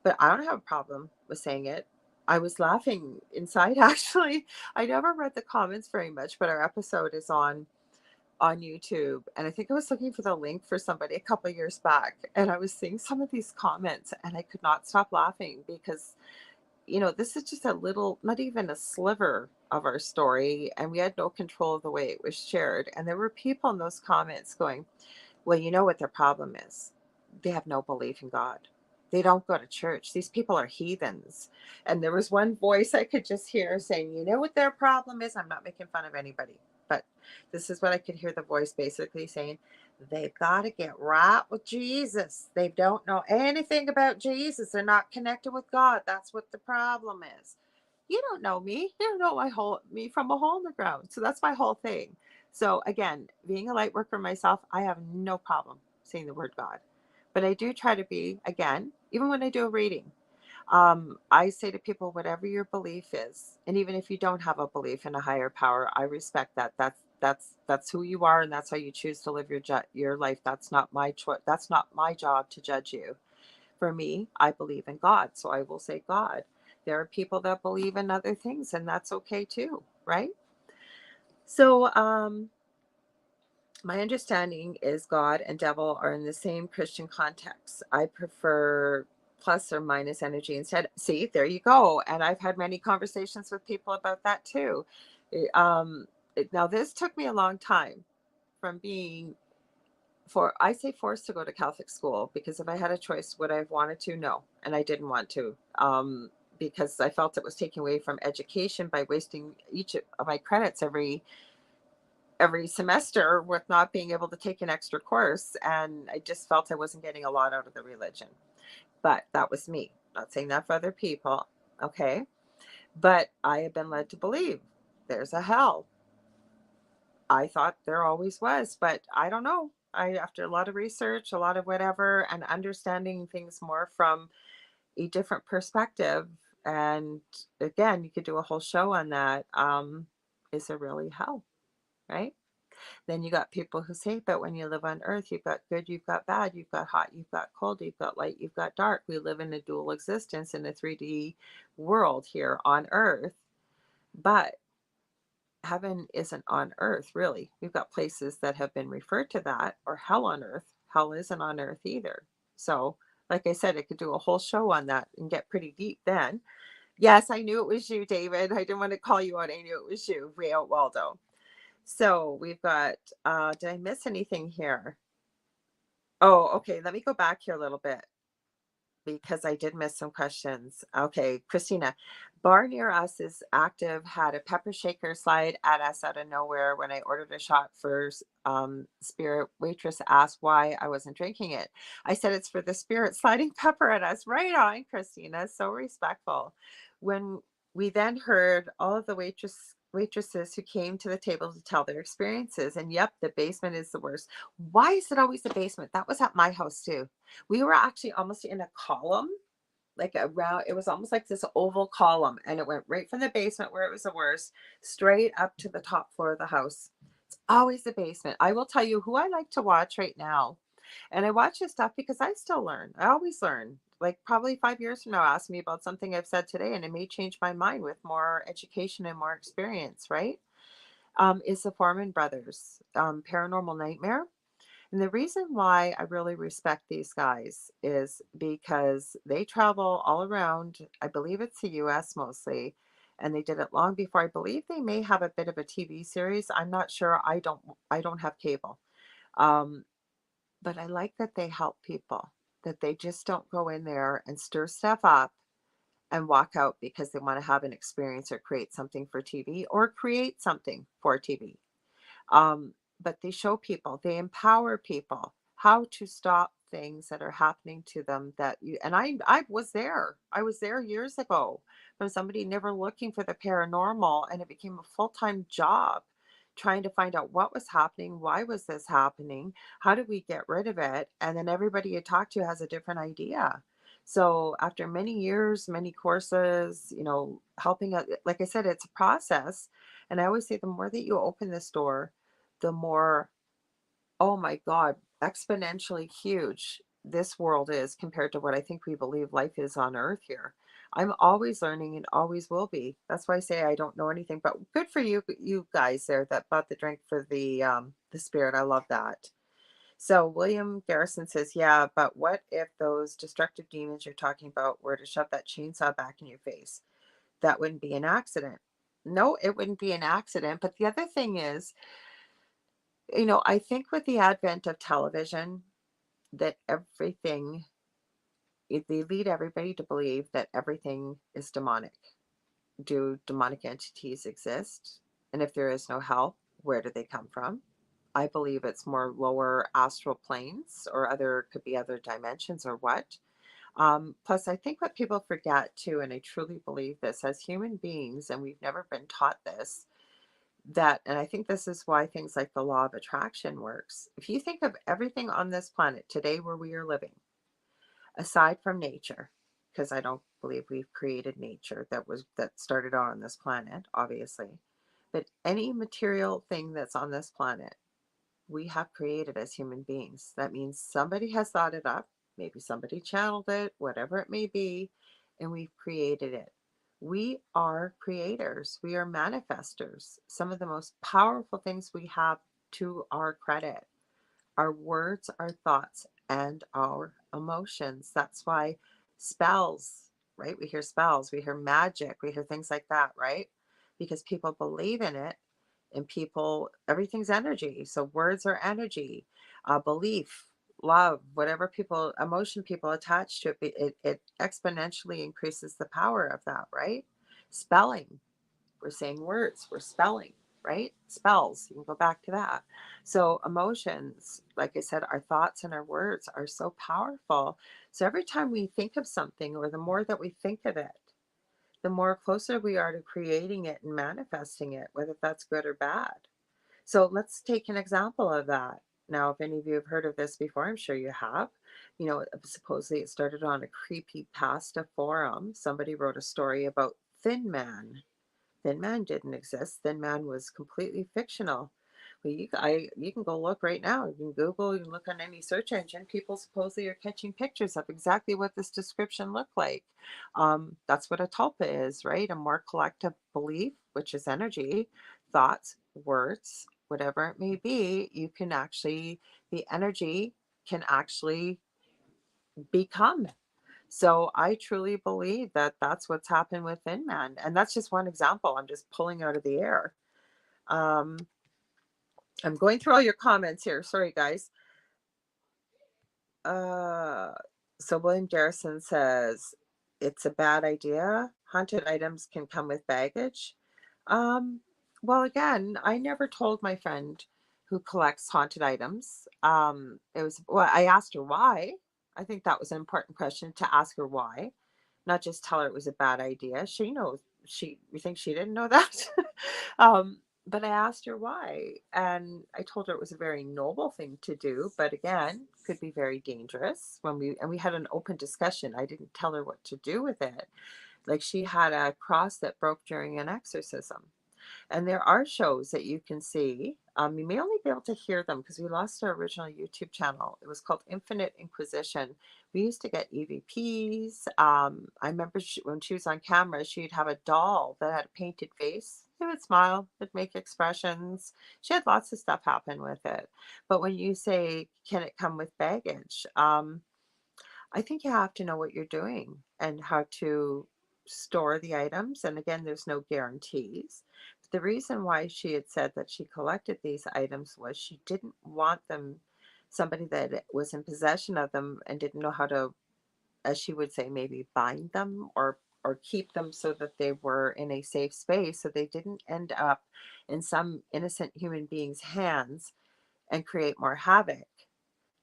But I don't have a problem with saying it. I was laughing inside actually. I never read the comments very much, but our episode is on YouTube, and I think I was looking for the link for somebody a couple of years back, and I was seeing some of these comments, and I could not stop laughing because this is just a little, not even a sliver of our story, and we had no control of the way it was shared. And there were people in those comments going, "Well, you know what their problem is? They have no belief in God. They don't go to church. These people are heathens." And there was one voice I could just hear saying, "You know what their problem is?" I'm not making fun of anybody, but this is what I could hear the voice basically saying. They've got to get right with Jesus. They don't know anything about Jesus. They're not connected with God. That's what the problem is. You don't know me. You don't know me from a hole in the ground. So that's my whole thing. So again, being a light worker myself, I have no problem saying the word God. But I do try to be, again, even when I do a reading, I say to people, whatever your belief is, and even if you don't have a belief in a higher power, I respect that. That's who you are, and that's how you choose to live your life. That's not my choice. That's not my job to judge you. For me, I believe in God, so I will say God. There are people that believe in other things, and that's okay too, right? So, my understanding is God and devil are in the same Christian context. I prefer plus or minus energy instead. See, there you go. And I've had many conversations with people about that too. Now, this took me a long time from being I say forced to go to Catholic school, because if I had a choice, would I have wanted to? No. And I didn't want to. Because I felt it was taking away from education by wasting each of my credits every every semester with not being able to take an extra course. And I just felt I wasn't getting a lot out of the religion. But that was me. Not saying that for other people. Okay. But I have been led to believe there's a hell. I thought there always was, but I don't know. After a lot of research, a lot of whatever, and understanding things more from a different perspective. And again, you could do a whole show on that. Is there really hell? Right? Then you got people who say, but when you live on earth, you've got good, you've got bad, you've got hot, you've got cold, you've got light, you've got dark. We live in a dual existence in a 3D world here on earth. But heaven isn't on earth, really. We've got places that have been referred to that, or hell on earth. Hell isn't on earth either. So, like I said, I could do a whole show on that and get pretty deep then. Yes, I knew it was you, David. I didn't want to call you out. I knew it was you, Rio Waldo. So we've got, did I miss anything here? Oh, okay. Let me go back here a little bit because I did miss some questions. Okay, Christina, bar near us is active, had a pepper shaker slide at us out of nowhere when I ordered a shot for spirit. Waitress asked why I wasn't drinking it. I said it's for the spirit sliding pepper at us. Right on, Christina. So respectful. When we then heard all of the waitresses who came to the table to tell their experiences, and yep, the basement is the worst. Why is it always the basement? That was at my house too. We were actually almost in a column, like around, it was almost like this oval column, and it went right from the basement where it was the worst, straight up to the top floor of the house. It's always the basement. I will tell you who I like to watch right now. And I watch this stuff because I still learn. I always learn. Like probably 5 years from now, ask me about something I've said today, and it may change my mind with more education and more experience, right? Is the Foreman Brothers, Paranormal Nightmare. And the reason why I really respect these guys is because they travel all around, I believe it's the US mostly, and they did it long before. I believe they may have a bit of a TV series. I'm not sure. I don't have cable. Um, but I like that they help people, that they just don't go in there and stir stuff up and walk out because they want to have an experience or create something for TV or create something for TV. But they show people, they empower people how to stop things that are happening to them that you, and I was there. I was there years ago from somebody never looking for the paranormal, and it became a full-time job trying to find out what was happening, why was this happening, how do we get rid of it, and then everybody you talk to has a different idea. So after many years, many courses, helping out, like I said, it's a process. And I always say the more that you open this door, the more, oh my God, exponentially huge this world is compared to what I think we believe life is on earth here. I'm always learning and always will be. That's why I say I don't know anything, but good for you guys there that bought the drink for the spirit. I love that. So William Garrison says, yeah, but what if those destructive demons you're talking about were to shove that chainsaw back in your face? That wouldn't be an accident. No, it wouldn't be an accident. But the other thing is, I think with the advent of television, that they lead everybody to believe that everything is demonic. Do demonic entities exist? And if there is no hell, where do they come from? I believe it's more lower astral planes or could be other dimensions or what. Plus, I think what people forget too, and I truly believe this as human beings, and we've never been taught this, and I think this is why things like the law of attraction works. If you think of everything on this planet today where we are living, aside from nature, because I don't believe we've created nature that started out on this planet, obviously, but any material thing that's on this planet, we have created as human beings. That means somebody has thought it up, maybe somebody channeled it, whatever it may be, and we've created it. We are creators, we are manifestors. Some of the most powerful things we have to our credit, our words, our thoughts, and our emotions. That's why spells, right? We hear spells, we hear magic, we hear things like that, right? Because people believe in it, and everything's energy. So words are energy, belief, love, whatever emotion people attach to it, it exponentially increases the power of that, right? Spelling, we're saying words, we're spelling, right? Spells, you can go back to that. So emotions, like I said, our thoughts and our words are so powerful. So every time we think of something, or the more that we think of it, the more closer we are to creating it and manifesting it, whether that's good or bad. So let's take an example of that. Now, if any of you have heard of this before, I'm sure you have. Supposedly it started on a creepy pasta forum. Somebody wrote a story about Thin Man. Thin Man didn't exist. Thin Man was completely fictional. Well, you can go look right now. You can Google, you can look on any search engine. People supposedly are catching pictures of exactly what this description looked like. That's what a tulpa is, right? A more collective belief, which is energy, thoughts, words, whatever it may be. The energy can actually become. So I truly believe that that's what's happened with Thin Man. And that's just one example I'm just pulling out of the air. Um, I'm going through all your comments here. Sorry, guys. Uh, so William Garrison says it's a bad idea. Haunted items can come with baggage. Um, well, again, I never told my friend who collects haunted items. I asked her why. I think that was an important question to ask her why, not just tell her it was a bad idea. She knows. You think she didn't know that? But I asked her why, and I told her it was a very noble thing to do, but again, could be very dangerous. We had an open discussion. I didn't tell her what to do with it. Like, she had a cross that broke during an exorcism. And there are shows that you can see. You may only be able to hear them because we lost our original YouTube channel. It was called Infinite Inquisition. We used to get EVPs. I remember when she was on camera, she'd have a doll that had a painted face. It would smile, it'd make expressions. She had lots of stuff happen with it. But when you say, can it come with baggage? I think you have to know what you're doing and how to store the items. And again, there's no guarantees. But the reason why she had said that she collected these items was she didn't want somebody that was in possession of them and didn't know how to, as she would say, maybe bind them or keep them so that they were in a safe space so they didn't end up in some innocent human being's hands and create more havoc.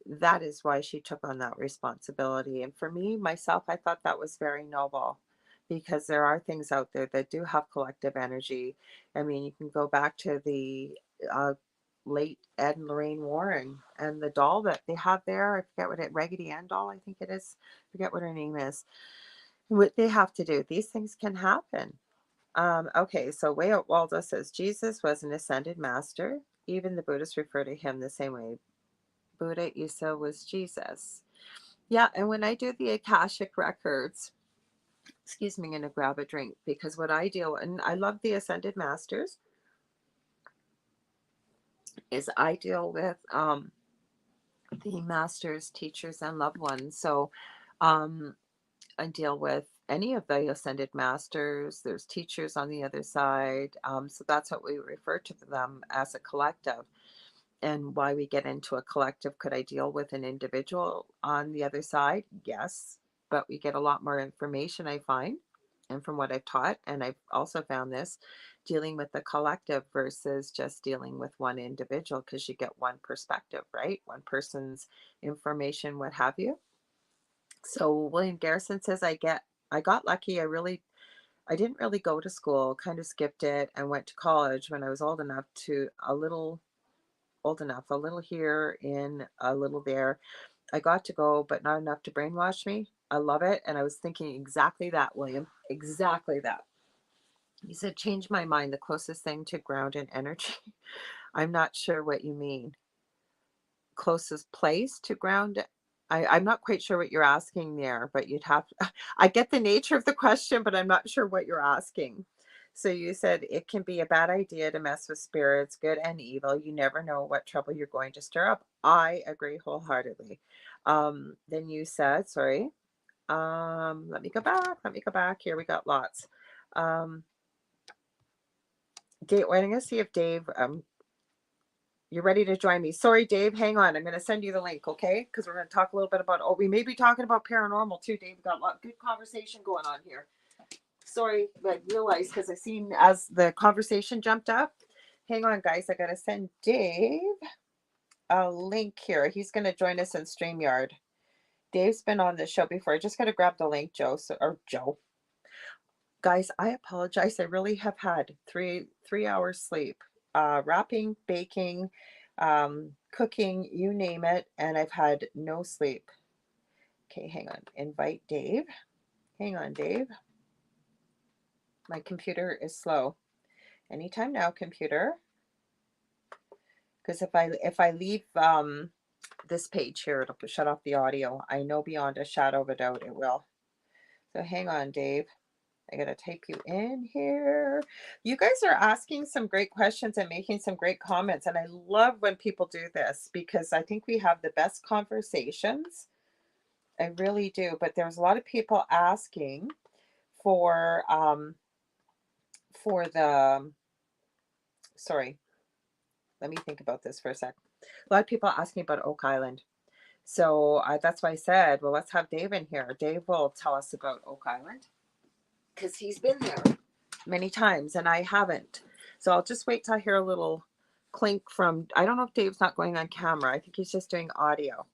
That is why she took on that responsibility. And for me, myself, I thought that was very noble because there are things out there that do have collective energy. I mean, you can go back to the uh, late Ed and Lorraine Warren and the doll that they have there. I forget what Raggedy Ann doll, I think it is. I forget what her name is. What they have to do, these things can happen. Okay, so Way Out Waldo says Jesus was an ascended master. Even the Buddhists refer to him the same way Buddha Isa was Jesus. Yeah, and when I do the Akashic records, excuse me, I'm going to grab a drink because what I deal, and I love the Ascended Masters, is I deal with the masters, teachers, and loved ones. So um, I deal with any of the Ascended Masters. There's teachers on the other side. So that's what we refer to them as a collective. And why we get into a collective. Could I deal with an individual on the other side? Yes, but we get a lot more information, I find, and from what I've taught. And I've also found this dealing with the collective versus just dealing with one individual, because you get one perspective, right? One person's information, what have you. So William Garrison says, I got lucky. I didn't really go to school, kind of skipped it and went to college when I was old enough, a little here in a little there. I got to go, but not enough to brainwash me. I love it. And I was thinking exactly that, William. Exactly that. He said, change my mind, the closest thing to ground and energy. I'm not sure what you mean. Closest place to ground. I'm not quite sure what you're asking there, but you'd have to, I get the nature of the question, but I'm not sure what you're asking. So you said it can be a bad idea to mess with spirits, good and evil. You never know what trouble you're going to stir up. I agree wholeheartedly. Then you said, sorry, let me go back. Let me go back. Here we got lots. Dave, I'm going to see if Dave, you're ready to join me. Sorry, Dave, hang on. I'm going to send you the link, okay? Because we're going to talk a little bit about, we may be talking about paranormal too, Dave. We've got a lot good conversation going on here. Sorry, I realized because I seen as the conversation jumped up Hang on, guys. I got to send Dave a link here. He's going to join us in StreamYard. Dave's been on the show before. I just got to grab the link, Joe. Or Joe. Guys, I apologize. I really have had three hours sleep. Wrapping, baking, cooking, you name it, and I've had no sleep. Okay, hang on. Invite Dave. Hang on, Dave. My computer is slow. Anytime now, computer. Because if I leave this page here, it'll shut off the audio. I know beyond a shadow of a doubt it will. So hang on, Dave. I gotta type you in here. You guys are asking some great questions and making some great comments, and I love when people do this because I think we have the best conversations. I really do. But there's a lot of people asking for the sorry. Let me think about this for a sec. A lot of people asking about Oak Island. So that's why I said, well, let's have Dave in here. Dave will tell us about Oak Island because he's been there many times and I haven't. So I'll just wait till I hear a little clink from, I don't know if Dave's not going on camera. I think he's just doing audio.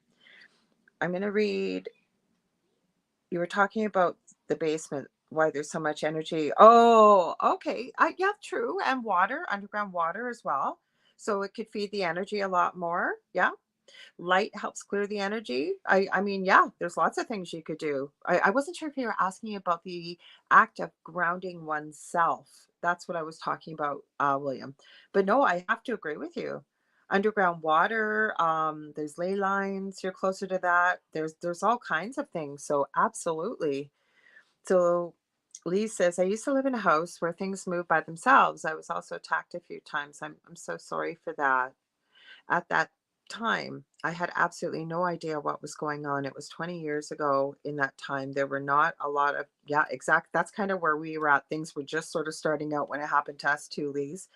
I'm going to read, you were talking about the basement, why there's so much energy. Oh, okay. Yeah, true. And water, underground water as well. So it could feed the energy a lot more. Yeah. Light helps clear the energy. I mean, yeah, there's lots of things you could do. I wasn't sure if you were asking about the act of grounding oneself. That's what I was talking about, William. But no, I have to agree with you. Underground water, there's ley lines, you're closer to that. There's all kinds of things. So absolutely. So Lee says, I used to live in a house where things moved by themselves. I was also attacked a few times. I'm so sorry for that. At that time, I had absolutely no idea what was going on. It was 20 years ago. In that time, there were not a lot of, yeah, exact. That's kind of where we were at. Things were just sort of starting out when it happened to us too, Lee's.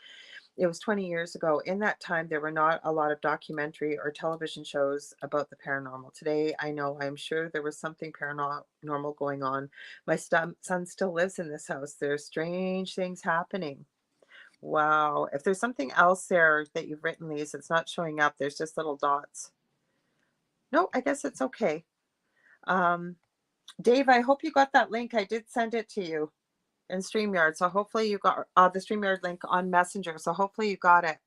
It was 20 years ago. In that time, there were not a lot of documentary or television shows about the paranormal. Today, I know, I'm sure there was something paranormal going on. My son still lives in this house. There's strange things happening. Wow. If there's something else there that you've written, Lise, it's not showing up. There's just little dots. No, I guess it's okay. Dave, I hope you got that link. I did send it to you in StreamYard. So hopefully you got the StreamYard link on Messenger. So hopefully you got it.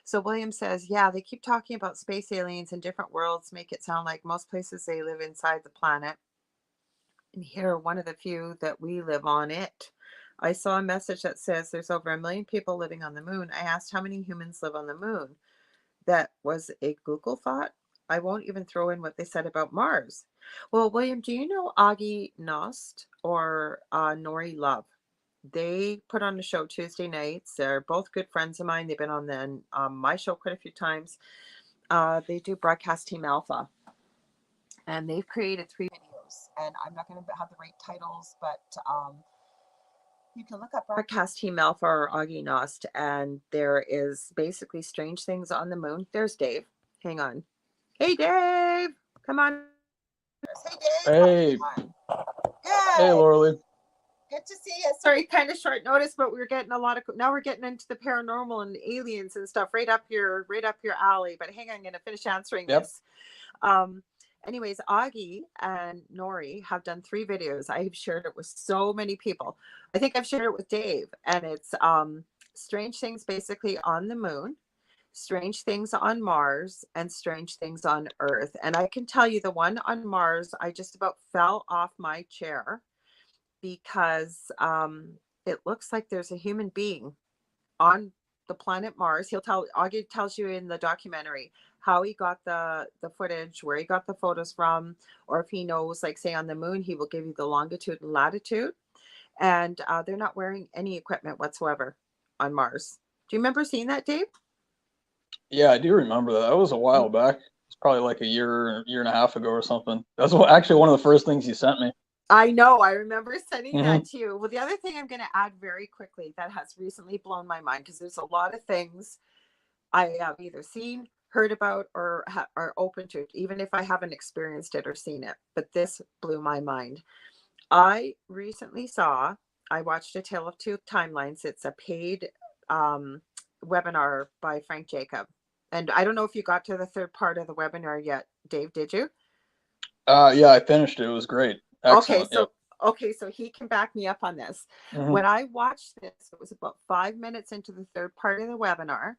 So William says, yeah, they keep talking about space aliens and different worlds, make it sound like most places they live inside the planet. And here are one of the few that we live on it. I saw a message that says there's over 1 million people living on the moon. I asked how many humans live on the moon. That was a Google thought. I won't even throw in what they said about Mars. Well, William, do you know Augie Nost or Nori Love? They put on a show Tuesday nights. They're both good friends of mine. They've been on my show quite a few times. They do Broadcast Team Alpha. And they've created 3 videos. And I'm not going to have the right titles, but you can look up Broadcast Team Alpha or Augie Nost, and there is basically strange things on the moon. There's Dave. Hang on. Hey, Dave. Come on. Hey, Dave. Hey. Good. Hey, Lorilei. Good to see you. Sorry, kind of short notice, but we're getting now we're getting into the paranormal and aliens and stuff right up your alley. But hang on, I'm going to finish answering this. Anyways, Augie and Nori have done 3 videos. I've shared it with so many people. I think I've shared it with Dave, and it's strange things basically on the moon, strange things on Mars, and strange things on Earth. And I can tell you the one on Mars, I just about fell off my chair because it looks like there's a human being on the planet Mars. Augie tells you in the documentary how he got the footage, where he got the photos from, or if he knows, like say on the moon, he will give you the longitude and latitude. And they're not wearing any equipment whatsoever on Mars. Do you remember seeing that, Dave? Yeah, I do remember that. That was a while back. It's probably like a year and a half ago or something. That's actually one of the first things you sent me. I know. I remember sending that to you. Well, the other thing I'm going to add very quickly that has recently blown my mind, because there's a lot of things I have either seen, heard about, or are open to it, even if I haven't experienced it or seen it. But this blew my mind. I recently watched A Tale of Two Timelines. It's a paid webinar by Frank Jacob. And I don't know if you got to the third part of the webinar yet, Dave, did you? Yeah, I finished it. It was great. Okay, Excellent. Yep. so okay, so he can back me up on this. Hmm. When I watched this, it was about 5 minutes into the third part of the webinar.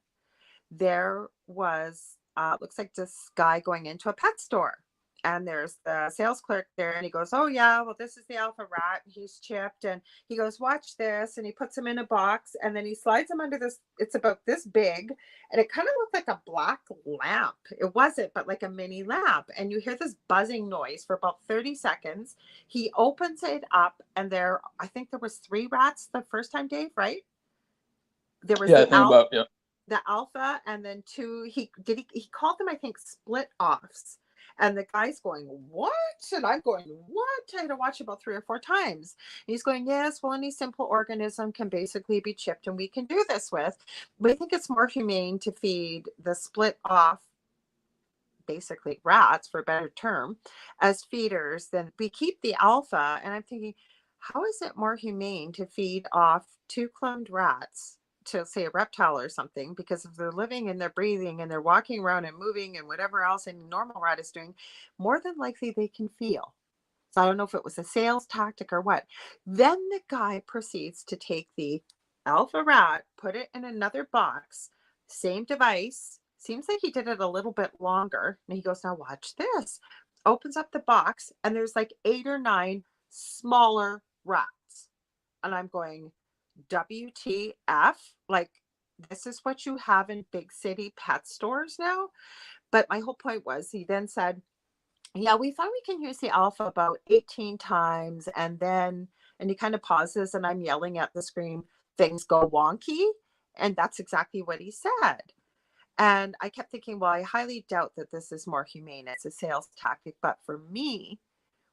There was looks like this guy going into a pet store, and there's the sales clerk there, and he goes, oh yeah, well, this is the alpha rat, he's chipped, and he goes, watch this, and he puts him in a box, and then he slides him under this, it's about this big, and it kind of looked like a black lamp. It wasn't, but like a mini lamp, and you hear this buzzing noise for about 30 seconds. He opens it up, and there, I think there was 3 rats the first time, Dave, right? There was Yeah, I think about, yeah. the alpha, and then 2, he called them, I think, split offs. And the guy's going, what? And I'm going, what? I had to watch about 3 or 4 times. And he's going, yes, well, any simple organism can basically be chipped, and we can do this with. But I think it's more humane to feed the split off, basically rats, for a better term, as feeders than we keep the alpha. And I'm thinking, how is it more humane to feed off 2 cloned rats to, say, a reptile or something? Because if they're living and they're breathing and they're walking around and moving and whatever else a normal rat is doing, more than likely they can feel. So I don't know if it was a sales tactic or what. Then the guy proceeds to take the alpha rat, put it in another box, same device. Seems like he did it a little bit longer. And he goes, now watch this. Opens up the box, and there's like 8 or 9 smaller rats. And I'm going, WTF? Like, this is what you have in big city pet stores now? But my whole point was, he then said, yeah, we thought we can use the alpha about 18 times. And then, and he kind of pauses, and I'm yelling at the screen, things go wonky. And that's exactly what he said. And I kept thinking, well, I highly doubt that this is more humane. It's a sales tactic. But for me,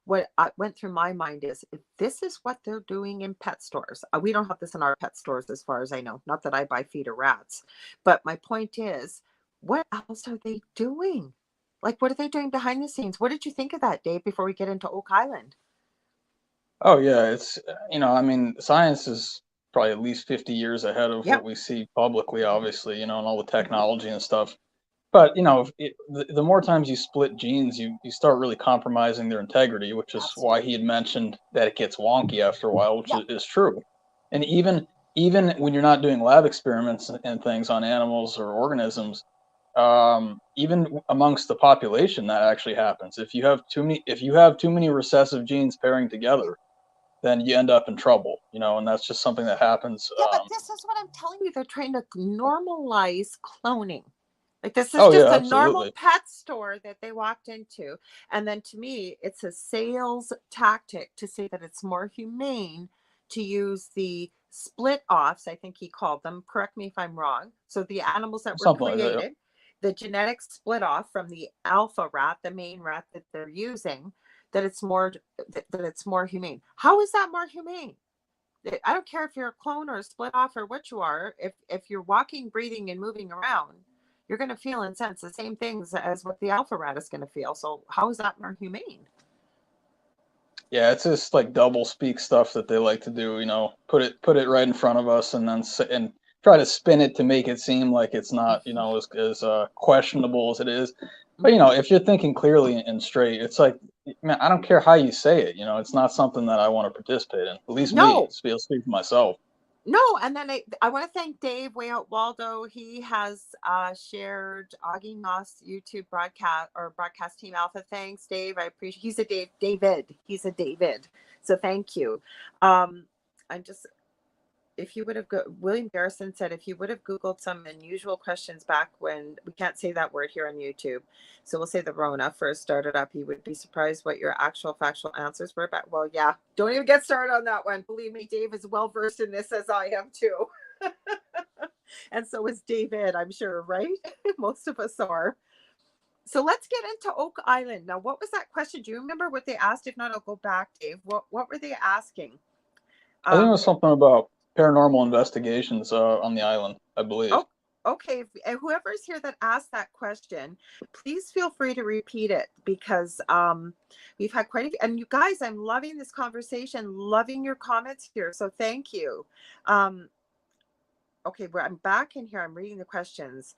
what went through my mind is, if this is what they're doing in pet stores, we don't have this in our pet stores as far as I know. Not that I buy feeder rats. But my point is, what else are they doing? Like, what are they doing behind the scenes? What did you think of that, Dave, before we get into Oak Island? Oh yeah, it's I mean, science is probably at least 50 years ahead of what Yep. we see publicly, obviously, and all the Hmm. technology and stuff. But the more times you split genes, you start really compromising their integrity, which is why he had Absolutely. mentioned that it gets wonky after a while, which Yeah. is true. And even when you're not doing lab experiments and things on animals or organisms, even amongst the population, that actually happens. If you have too many recessive genes pairing together, then you end up in trouble, and that's just something that happens. Yeah, but this is what I'm telling you. They're trying to normalize cloning. Like, this is Oh just yeah, a normal absolutely. pet store that they walked into. And then to me, it's a sales tactic to say that it's more humane to use the split offs, I think he called them. Correct me if I'm wrong. So the animals that were Something like that. Yep. created, the genetic split off from the alpha rat, the main rat that they're using, that it's more humane. How is that more humane? I don't care if you're a clone or a split off or what you are. If you're walking, breathing, and moving around, you're going to feel and sense the same things as what the alpha rat is going to feel. So how is that more humane? Yeah, it's just like double speak stuff that they like to do. Put it right in front of us, and then and try to spin it to make it seem like it's not, as questionable as it is. But Mhm. if you're thinking clearly and straight, it's like, man, I don't care how you say it. It's not something that I want to participate in. At least me. No, Speak for myself. no. And then I want to thank Dave way out Waldo. He has shared Augie Moss YouTube broadcast team alpha. Thanks, Dave. I appreciate. David. He's a David. So thank you. I'm just, if you would have William Garrison said, if you would have Googled some unusual questions back when, we can't say that word here on YouTube, so we'll say the Rona first started up, you would be surprised what your actual factual answers were. But well, yeah, don't even get started on that one. Believe me, Dave is well versed in this, as I am too. And so is David, I'm sure, right? Most of us are. So let's get into Oak Island. Now, what was that question? Do you remember what they asked? If not, I'll go back, Dave. What were they asking? I think it Um, was something about paranormal investigations on the island, I believe. Oh, okay. Whoever's here that asked that question, please feel free to repeat it, because we've had quite a few. And you guys, I'm loving this conversation, loving your comments here. So thank you. Um, Okay, where I'm back in here, I'm reading the questions.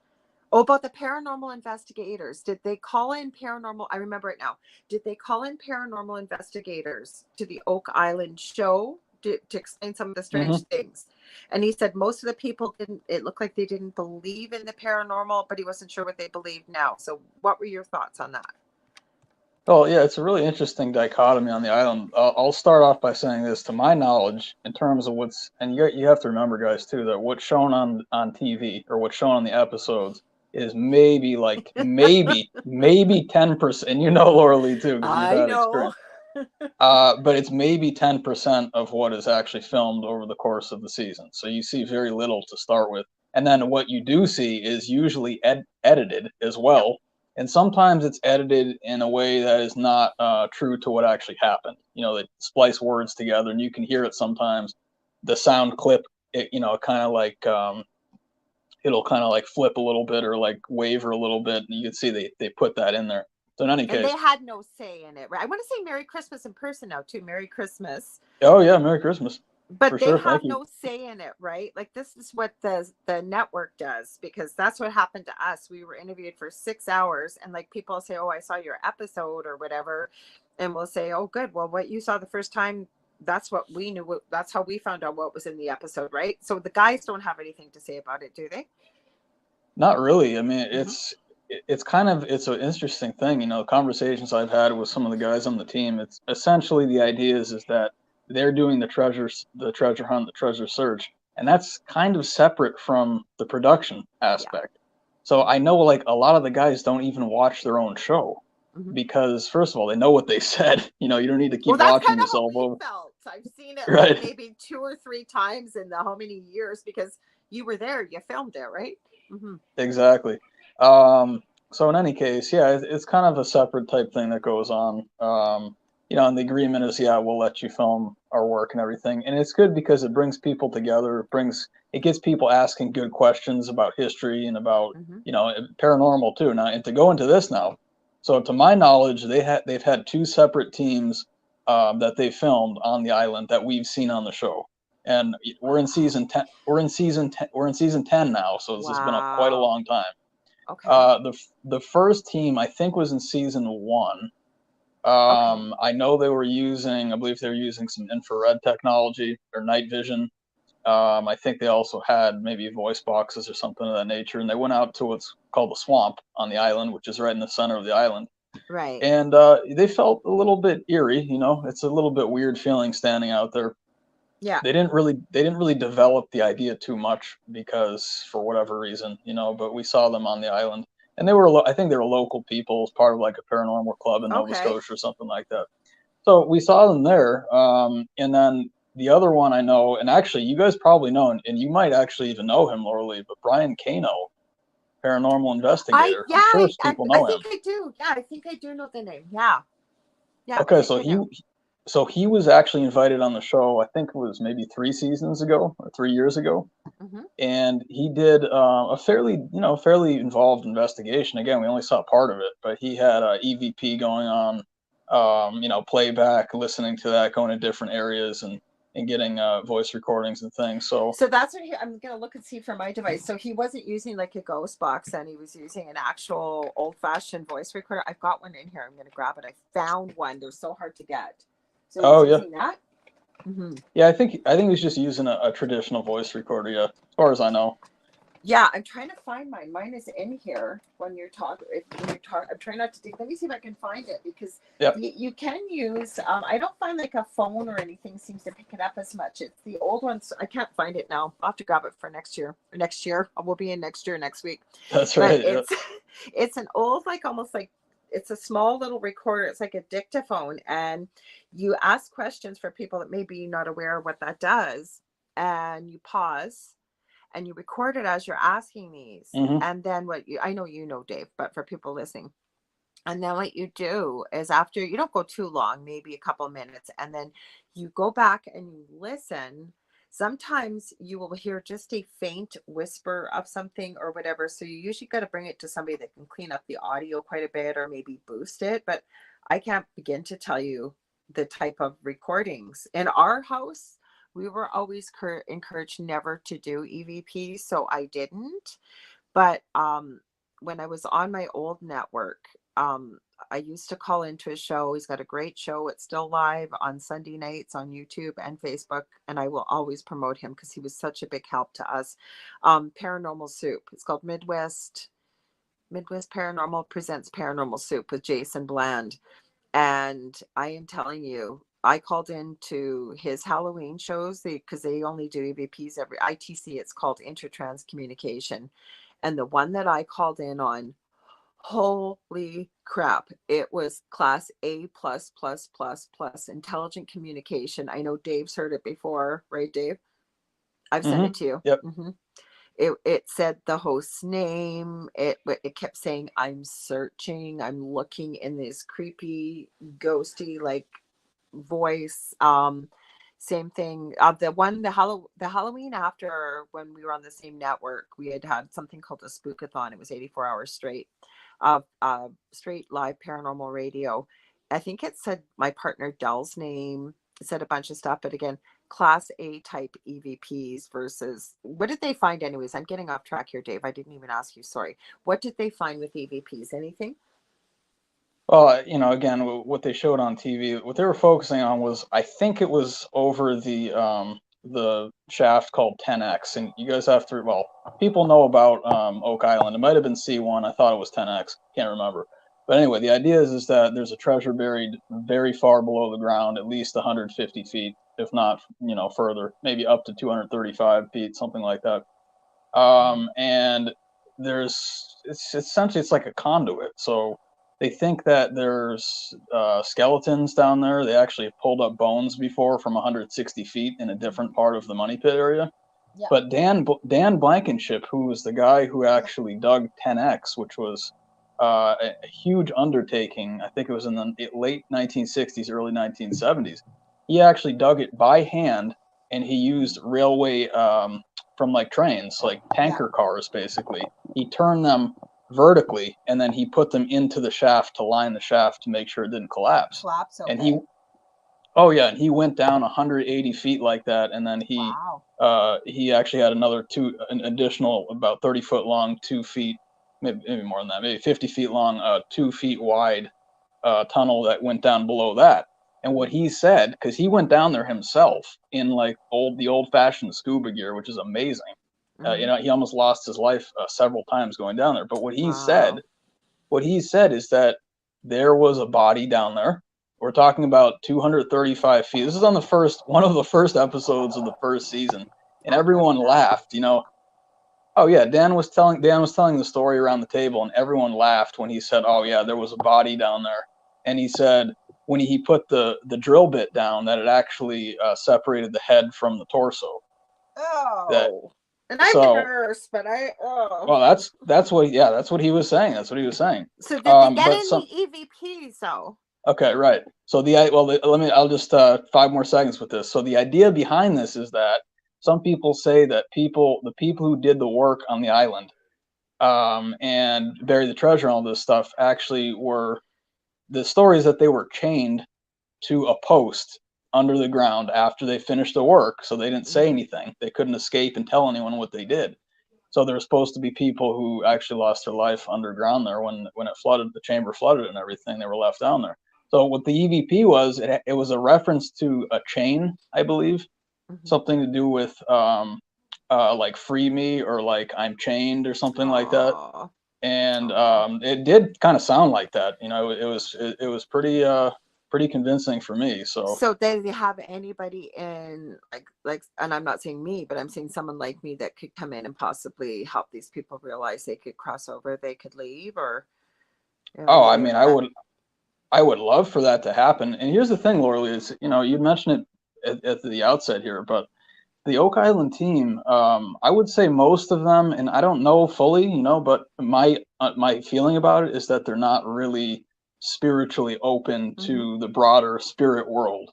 Oh, about the paranormal investigators. Did they call in paranormal? I remember it now. Did they call in paranormal investigators to the Oak Island show to explain some of the Hmm. strange things? And he said most of the people didn't, it looked like they didn't believe in the paranormal, but he wasn't sure what they believed now. So, what were your thoughts on that? Oh, yeah, it's a really interesting dichotomy on the island. I'll start off by saying this, to my knowledge, in terms of what's, and you have to remember, guys, too, that what's shown on TV or what's shown on the episodes is maybe like maybe 10%. And you know, Laura Lee, too, because you've I had know. experience. But it's maybe 10% of what is actually filmed over the course of the season. So you see very little to start with. And then what you do see is usually edited as Yep. well. And sometimes it's edited in a way that is not true to what actually happened. You know, they splice words together and you can hear it sometimes. The sound clip, kind of like it'll kind of like flip a little bit or like waver a little bit. And you can see they put that in there. So in any And they case, had no say in it, right? I want to say Merry Christmas in person now, too. Merry Christmas. oh yeah, Merry Christmas But for they sure. have Thank you. no say in it, right? Like this is what the network does, because that's what happened to us. We were interviewed for 6 hours, and like people say, "Oh, I saw your episode" or whatever, and we'll say, "Oh, good. Well, what you saw the first time, that's what we knew. That's how we found out what was in the episode, right?" So the guys don't have anything to say about it, do they? Not really. I mean, Mm-hmm. it's kind of it's an interesting thing, conversations I've had with some of the guys on the team. It's essentially the idea is that they're doing the treasure hunt, the treasure search, and that's kind of separate from the production Yeah. aspect. So I know like a lot of the guys don't even watch their own show Mm-hmm. because first of all, they know what they said. You don't need to Well, keep that's watching kind of how yourself we over. felt. I've seen it like Right. maybe 2 or 3 times in the how many years, because you were there, you filmed it, right? Mm-hmm. Exactly. Um, so in any case, yeah, it's kind of a separate type thing that goes on. And the agreement is, yeah, we'll let you film our work and everything, and it's good because it brings people together. It gets people asking good questions about history and about Mm-hmm. paranormal too. Now, and to go into this now, so to my knowledge, they've had two separate teams that they filmed on the island that we've seen on the show, and we're in Wow. season 10. We're in season 10 now, so this has been quite a Wow. long time. Okay. The first team I think was in season 1. Okay. I know I believe they were using some infrared technology or night vision. I think they also had maybe voice boxes or something of that nature, and they went out to what's called the swamp on the island, which is right in the center of the island. Right. And they felt a little bit eerie. It's a little bit weird feeling standing out there. Yeah. They didn't really develop the idea too much because for whatever reason, but we saw them on the island, and I think they were local people as part of like a paranormal club in Nova Okay. Scotia or something like that. So we saw them there, and then the other one I know, and actually you guys probably know, and you might actually even know him, Laura Lee, but Brian Kano, paranormal I investigator. yeah, I'm sure I people I know him. think I do. Yeah, I think I do know the name. Yeah. Yeah, I Okay, think so I do. he was actually invited on the show. I think it was maybe 3 seasons ago or 3 years ago, Mm-hmm. and he did a fairly involved investigation. Again, we only saw part of it, but he had EVP going on, playback, listening to that, going to different areas and getting voice recordings and things. So, So that's what I'm gonna look and see for my device. So he wasn't using like a ghost box, and he was using an actual old-fashioned voice recorder. I've got one in here. I'm gonna grab it. I found one. They're so hard to get. So he's oh yeah, using that. Mm-hmm. yeah, I think he's just using a traditional voice recorder. Yeah, as far as I know. Yeah, I'm trying to find mine. Mine is in here when you're talking. I'm trying not to dig. Let me see if I can find it, because Yep, you can use. I don't find like a phone or anything seems to pick it up as much. It's the old ones. I can't find it now. I'll have to grab it for next year. Next year, we'll be in next year next week. that's But right. Yeah. it's it's an old, like almost like it's a small little recorder. It's like a dictaphone, and you ask questions for people that may be not aware of what that does, and you pause and you record it as you're asking these. Hmm. And then I know you know, Dave, but for people listening, and then what you do is, after you don't go too long, maybe a couple minutes, and then you go back and you listen. Sometimes you will hear just a faint whisper of something or whatever. So you usually got to bring it to somebody that can clean up the audio quite a bit or maybe boost it. But I can't begin to tell you the type of recordings in our house. we were always encouraged never to do EVP, so I didn't. But when I was on my old network, I used to call into his show. He's got a great show. It's still live on Sunday nights on YouTube and Facebook, and I will always promote him because he was such a big help to us. Paranormal Soup. It's called Midwest Paranormal presents Paranormal Soup with Jason Bland. And I am telling you, I called into his Halloween shows because they only do EVPs every ITC. It's called Intertrans Communication. And the one that I called in on, holy crap, it was class A plus plus plus plus intelligent communication. I know Dave's heard it before, right, Dave? I've sent it to you. Yep. It said the host's name. It kept saying, I'm searching, I'm looking in this creepy, ghosty like voice. Same thing. The Halloween after, when we were on the same network, we had something called a spookathon. It was 84 hours straight of straight live paranormal radio. I think it said my partner Dell's name. It said a bunch of stuff, but again, class A type EVPs versus, what did they find anyways? I'm getting off track here, Dave. I didn't even ask you. Sorry. What did they find with EVPs? Anything? Well, again, what they showed on TV, what they were focusing on was, I think it was over the shaft called 10X, and you guys have to, well, people know about Oak Island. It might have been C1. I thought it was 10X. Can't remember. But anyway, the idea is that there's a treasure buried very far below the ground, at least 150 feet, if not, further, maybe up to 235 feet, something like that. And it's essentially, it's like a conduit. So they think that there's skeletons down there. They actually pulled up bones before from 160 feet in a different part of the Money Pit area. Yeah. But Dan Blankenship, who was the guy who actually dug 10X, which was a huge undertaking, I think it was in the late 1960s, early 1970s, he actually dug it by hand, and he used railway from like trains, like tanker cars, basically. He turned them vertically, and then he put them into the shaft to line the shaft to make sure it didn't collapse. Okay. And and he went down 180 feet like that, and then he actually had an additional about 30 foot long, 2 feet, maybe more than that, maybe 50 feet long, 2 feet wide tunnel that went down below that. And what he said, because he went down there himself in like the old fashioned scuba gear, which is amazing. He almost lost his life several times going down there. But what he said is that there was a body down there. We're talking about 235 feet. This is on one of the first episodes of the first season, and everyone laughed. Oh yeah, Dan was telling the story around the table, and everyone laughed when he said, "Oh yeah, there was a body down there." And he said when he put the drill bit down, that it actually separated the head from the torso. And I'm a nurse, but well, that's what he was saying. That's what he was saying. So did they get any EVPs though? Okay, right. So I'll just 5 more seconds with this. So the idea behind this is that some people say that the people who did the work on the island and buried the treasure and all this stuff actually were, the stories that they were chained to a post under the ground after they finished the work, so they didn't say anything. They couldn't escape and tell anyone what they did. So there were supposed to be people who actually lost their life underground there when it flooded, the chamber flooded and everything. They were left down there. So what the EVP was, it was a reference to a chain, I believe, something to do with like free me, or like I'm chained or something like that. And it did kind of sound like that. It was pretty convincing for me. So did they have anybody in like, and I'm not saying me, but I'm saying someone like me that could come in and possibly help these people realize they could cross over, they could leave, or I mean, I would love for that to happen. And here's the thing, Lorilei, is you mentioned it at the outset here, but the Oak Island team, I would say most of them, and I don't know fully, but my feeling about it is that they're not really spiritually open to the broader spirit world.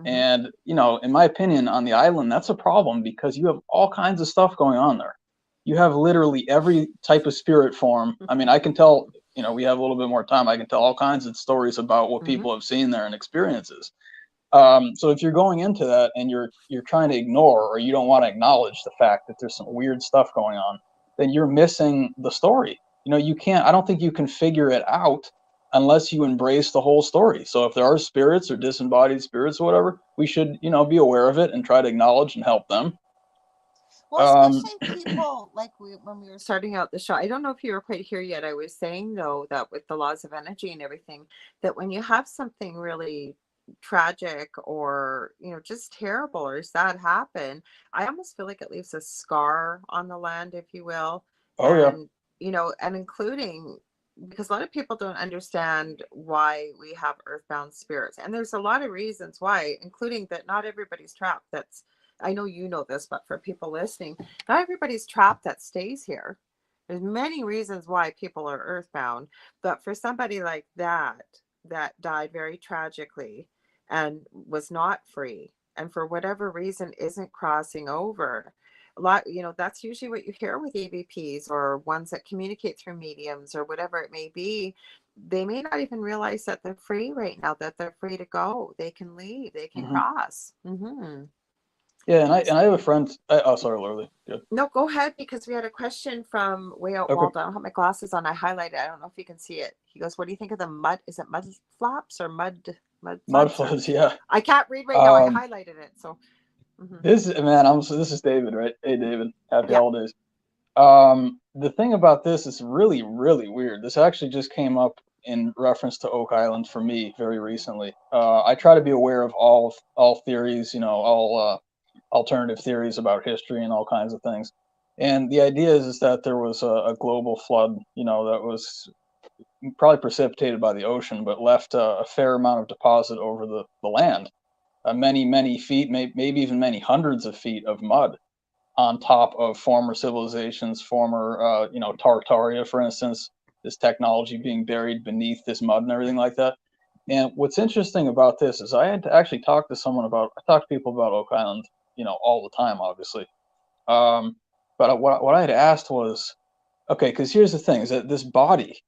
And in my opinion, on the island, that's a problem, because you have all kinds of stuff going on there. You have literally every type of spirit form. I mean, I can tell, we have a little bit more time, I can tell all kinds of stories about what people have seen there and experiences. So if you're going into that and you're trying to ignore, or you don't want to acknowledge the fact that there's some weird stuff going on, then you're missing the story. You can't. I don't think you can figure it out unless you embrace the whole story. So if there are spirits or disembodied spirits or whatever, we should be aware of it and try to acknowledge and help them. Well, especially people like when we were starting out the show. I don't know if you were quite here yet. I was saying though that with the laws of energy and everything, that when you have something really tragic or just terrible or sad happen, I almost feel like it leaves a scar on the land, if you will, Oh yeah. and and including because a lot of people don't understand why we have earthbound spirits, and there's a lot of reasons why, including that not everybody's trapped. That's I know you know this, but for people listening, not everybody's trapped that stays here. There's many reasons why people are earthbound, but for somebody like that died very tragically and was not free, and for whatever reason isn't crossing over. A lot, that's usually what you hear with EVPs or ones that communicate through mediums or whatever it may be. They may not even realize that they're free right now, that they're free to go. They can leave, they can Hmm. cross. Mm-hmm. Yeah, and I have a friend. Oh, sorry, Lorelei. Good. No, go ahead because we had a question from way out Okay. Waldo. I don't have my glasses on. I highlighted. I don't know if you can see it. He goes, "What do you think of the mud? Is it mud flaps or mud Mud floods?" Or floods. Yeah. I can't read right now. I Um, highlighted it. So, mhm. this man. This is David, right? Hey, David. Happy Yeah. holidays. The thing about this is really, really weird. This actually just came up in reference to Oak Island for me very recently. I try to be aware of all theories, all alternative theories about history and all kinds of things. And the idea is that there was a global flood, that was probably precipitated by the ocean, but left a fair amount of deposit over the land, many, many feet, maybe even many hundreds of feet of mud on top of former civilizations, former, Tartaria, for instance, this technology being buried beneath this mud and everything like that. And what's interesting about this is I had to actually I talk to people about Oak Island, all the time, obviously. Um, but what I had asked was, okay, because here's the thing: is that this body,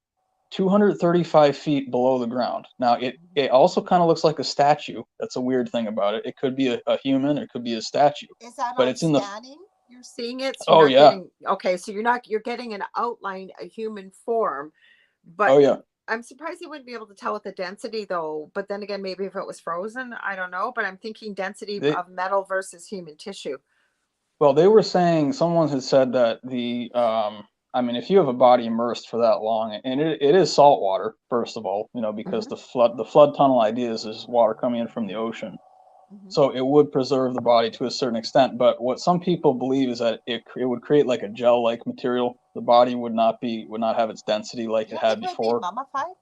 235 feet below the ground. Now, it also kind of looks like a statue. That's a weird thing about it. It could be a human, it could be a statue, Is that but on it's in the. scanning? You're seeing it, so you're Oh not yeah, getting okay. So you're getting an outline, a human form, but oh yeah. I'm surprised you wouldn't be able to tell with the density though. But then again, maybe if it was frozen, I don't know. But I'm thinking density They of metal versus human tissue. Well, they were saying someone had said that I mean, if you have a body immersed for that long, and it is salt water, first of all, because Hmm. the flood tunnel idea is water coming in from the ocean. Hmm. So it would preserve the body to a certain extent, but what some people believe is that it would create like a gel-like material. The body would not have its density like Do it you had think it would be before. mummified?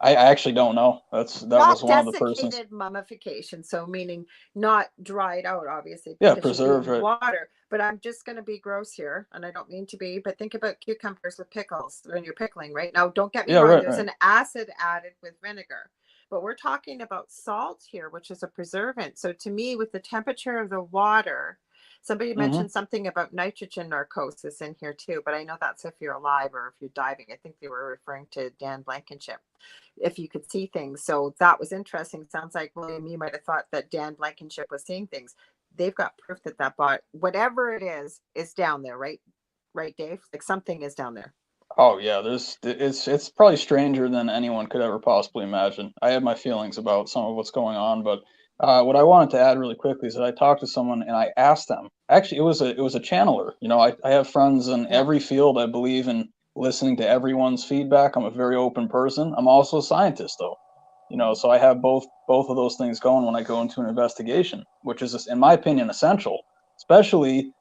I actually don't know. That was Not one of the persons. desiccated mummification, so meaning not dried out, obviously, Yeah, because you'd be preserved, in right? water. But I'm just going to be gross here, and I don't mean to be, but think about cucumbers with pickles when you're pickling, right? Now, don't get me Yeah, wrong, right, there's right. an acid added with vinegar, but we're talking about salt here, which is a preservant. So to me, with the temperature of the water, somebody Hmm. mentioned something about nitrogen narcosis in here too, but I know that's if you're alive or if you're diving. I think they were referring to Dan Blankenship, if you could see things. So that was interesting. Sounds like William, you might have thought that Dan Blankenship was seeing things. They've got proof that that bot, whatever it is down there, right? Right, Dave? Like something is down there. Oh yeah, it's probably stranger than anyone could ever possibly imagine. I have my feelings about some of what's going on, but what I wanted to add really quickly is that I talked to someone and I asked them. Actually, it was a channeler. I have friends in Yeah. every field. I believe in listening to everyone's feedback. I'm a very open person. I'm also a scientist, though. Mhm. So I have both of those things going when I go into an investigation, which is, in my opinion, essential, especially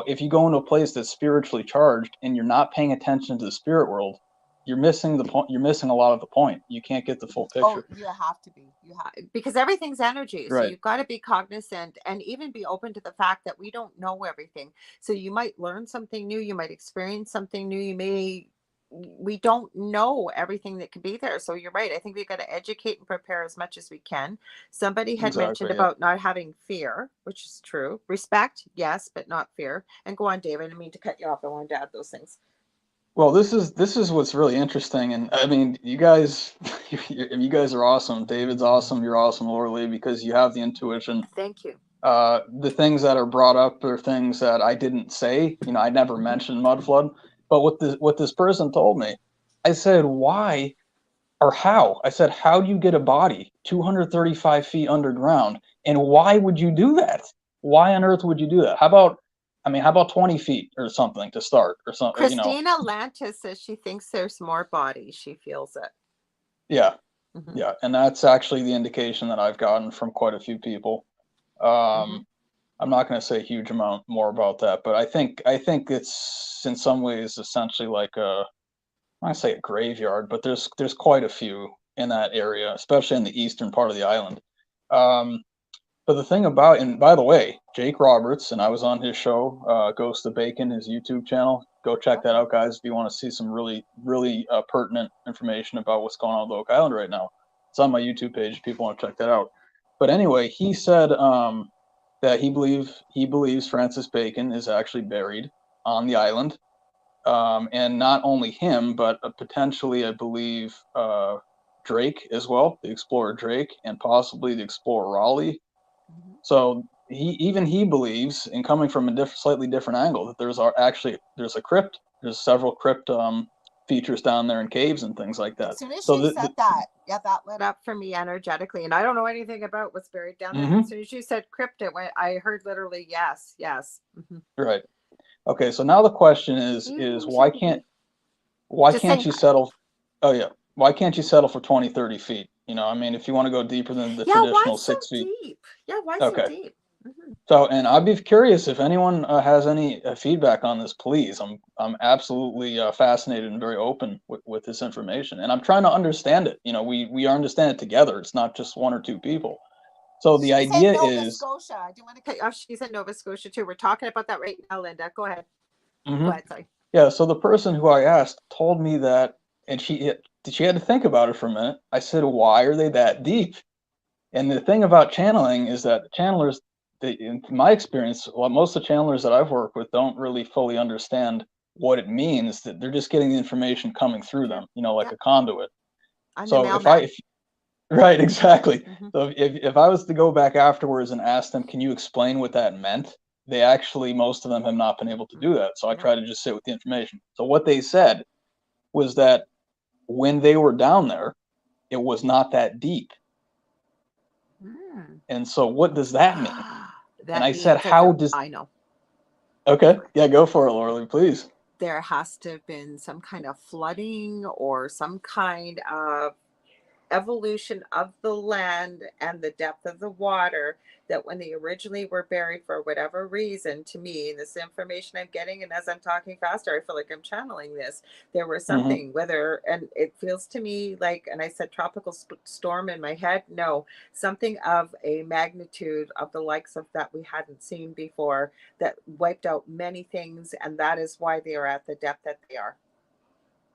if you go into a place that's spiritually charged and you're not paying attention to the spirit world, you're missing the point. You're missing a lot of the point. You can't get the full Oh, picture. you have to be. You have because everything's energy. So Right. you've got to be cognizant and even be open to the fact that we don't know everything. So you might learn something new, you might experience something new, you may we don't know everything that could be there. So you're right. I think we've got to educate and prepare as much as we can. Somebody had mentioned Exactly. Yeah. about not having fear, which is true. Respect, yes, but not fear. And go on, David. I didn't mean to cut you off. I wanted to add those things. Well, this is what's really interesting, and I mean, you guys, you guys are awesome. David's awesome. You're awesome, Lorilei, because you have the intuition. Thank you. The things that are brought up are things that I didn't say. I never Hmm. mentioned mud flood, but what this person told me, I said, why or how? I said, how do you get a body 235 feet underground, and why would you do that? Why on earth would you do that? How about 20 feet or something to start or something. Christina Lantis says she thinks there's more bodies. She feels it. Yeah, Hmm. yeah, and that's actually the indication that I've gotten from quite a few people. Um, Hmm. I'm not going to say a huge amount more about that, but I think it's in some ways essentially like I'm not say a graveyard, but there's quite a few in that area, especially in the eastern part of the island. Um, but the thing about, and by the way, Jake Roberts, and I was on his show, Ghost of Bacon, his YouTube channel. Go check that Okay. out, guys, if you want to see some really, really pertinent information about what's going on with Oak Island right now. It's on my YouTube page if people want to check that out. But anyway, he said that he believes Francis Bacon is actually buried on the island, and not only him, but potentially, I believe, Drake as well, the explorer Drake, and possibly the explorer Raleigh. Hmm. So he believes, and coming from a slightly different angle, that there's a crypt. There's several crypt features down there in caves and things like As that. soon as So she said that, yeah, that lit up for me energetically. And I don't know anything about what's buried down there, but as Mhm, soon as you said crypt, I heard literally yes, yes. Hmm. right. Okay, so now the question is Ooh, Shelby. why Just can't saying. you settle? Oh yeah, why can't you settle for 20, 30 feet? If you want to go deeper than the Yeah, why traditional so 6 feet. deep? Yeah, why so Okay. deep? Hmm. So, and I'd be curious if anyone has any feedback on this, please. I'm absolutely fascinated and very open with this information, and I'm trying to understand it. We understand it together. It's not just one or two people. So the She's in idea Nova is, Scotia. I do want to cut you off. She's in Nova Scotia too. We're talking about that right now, Linda. Go ahead. Go mhm. ahead. Sorry. Yeah. So the person who I asked told me that, and she had to think about it for a minute. I said, "Why are they that deep?" And the thing about channeling is that the channelers, in my experience, well, most of the channelers that I've worked with don't really fully understand what it means. That they're just getting the information coming through True. them, like Yep. a conduit. I'm the So if I, mailman. if right, exactly. Hmm. So if I was to go back afterwards and ask them, can you explain what that meant? They actually, most of them have not been able to do that. So I Yep. try to just sit with the information. So what they said was that when they were down there, it was not that deep. Mm. And so what does that mean? And That I said, means that how there, does, I know. okay, yeah, go for it, Laura, please. There has to have been some kind of flooding or some kind of evolution of the land and the depth of the water, that when they originally were buried for whatever reason, to me, this information I'm getting, and as I'm talking faster, I feel like I'm channeling this. There was Hmm. something, whether, and it feels to me like, and I said tropical storm in my head, no, something of a magnitude of the likes of that we hadn't seen before, that wiped out many things, and that is why they are at the depth that they are.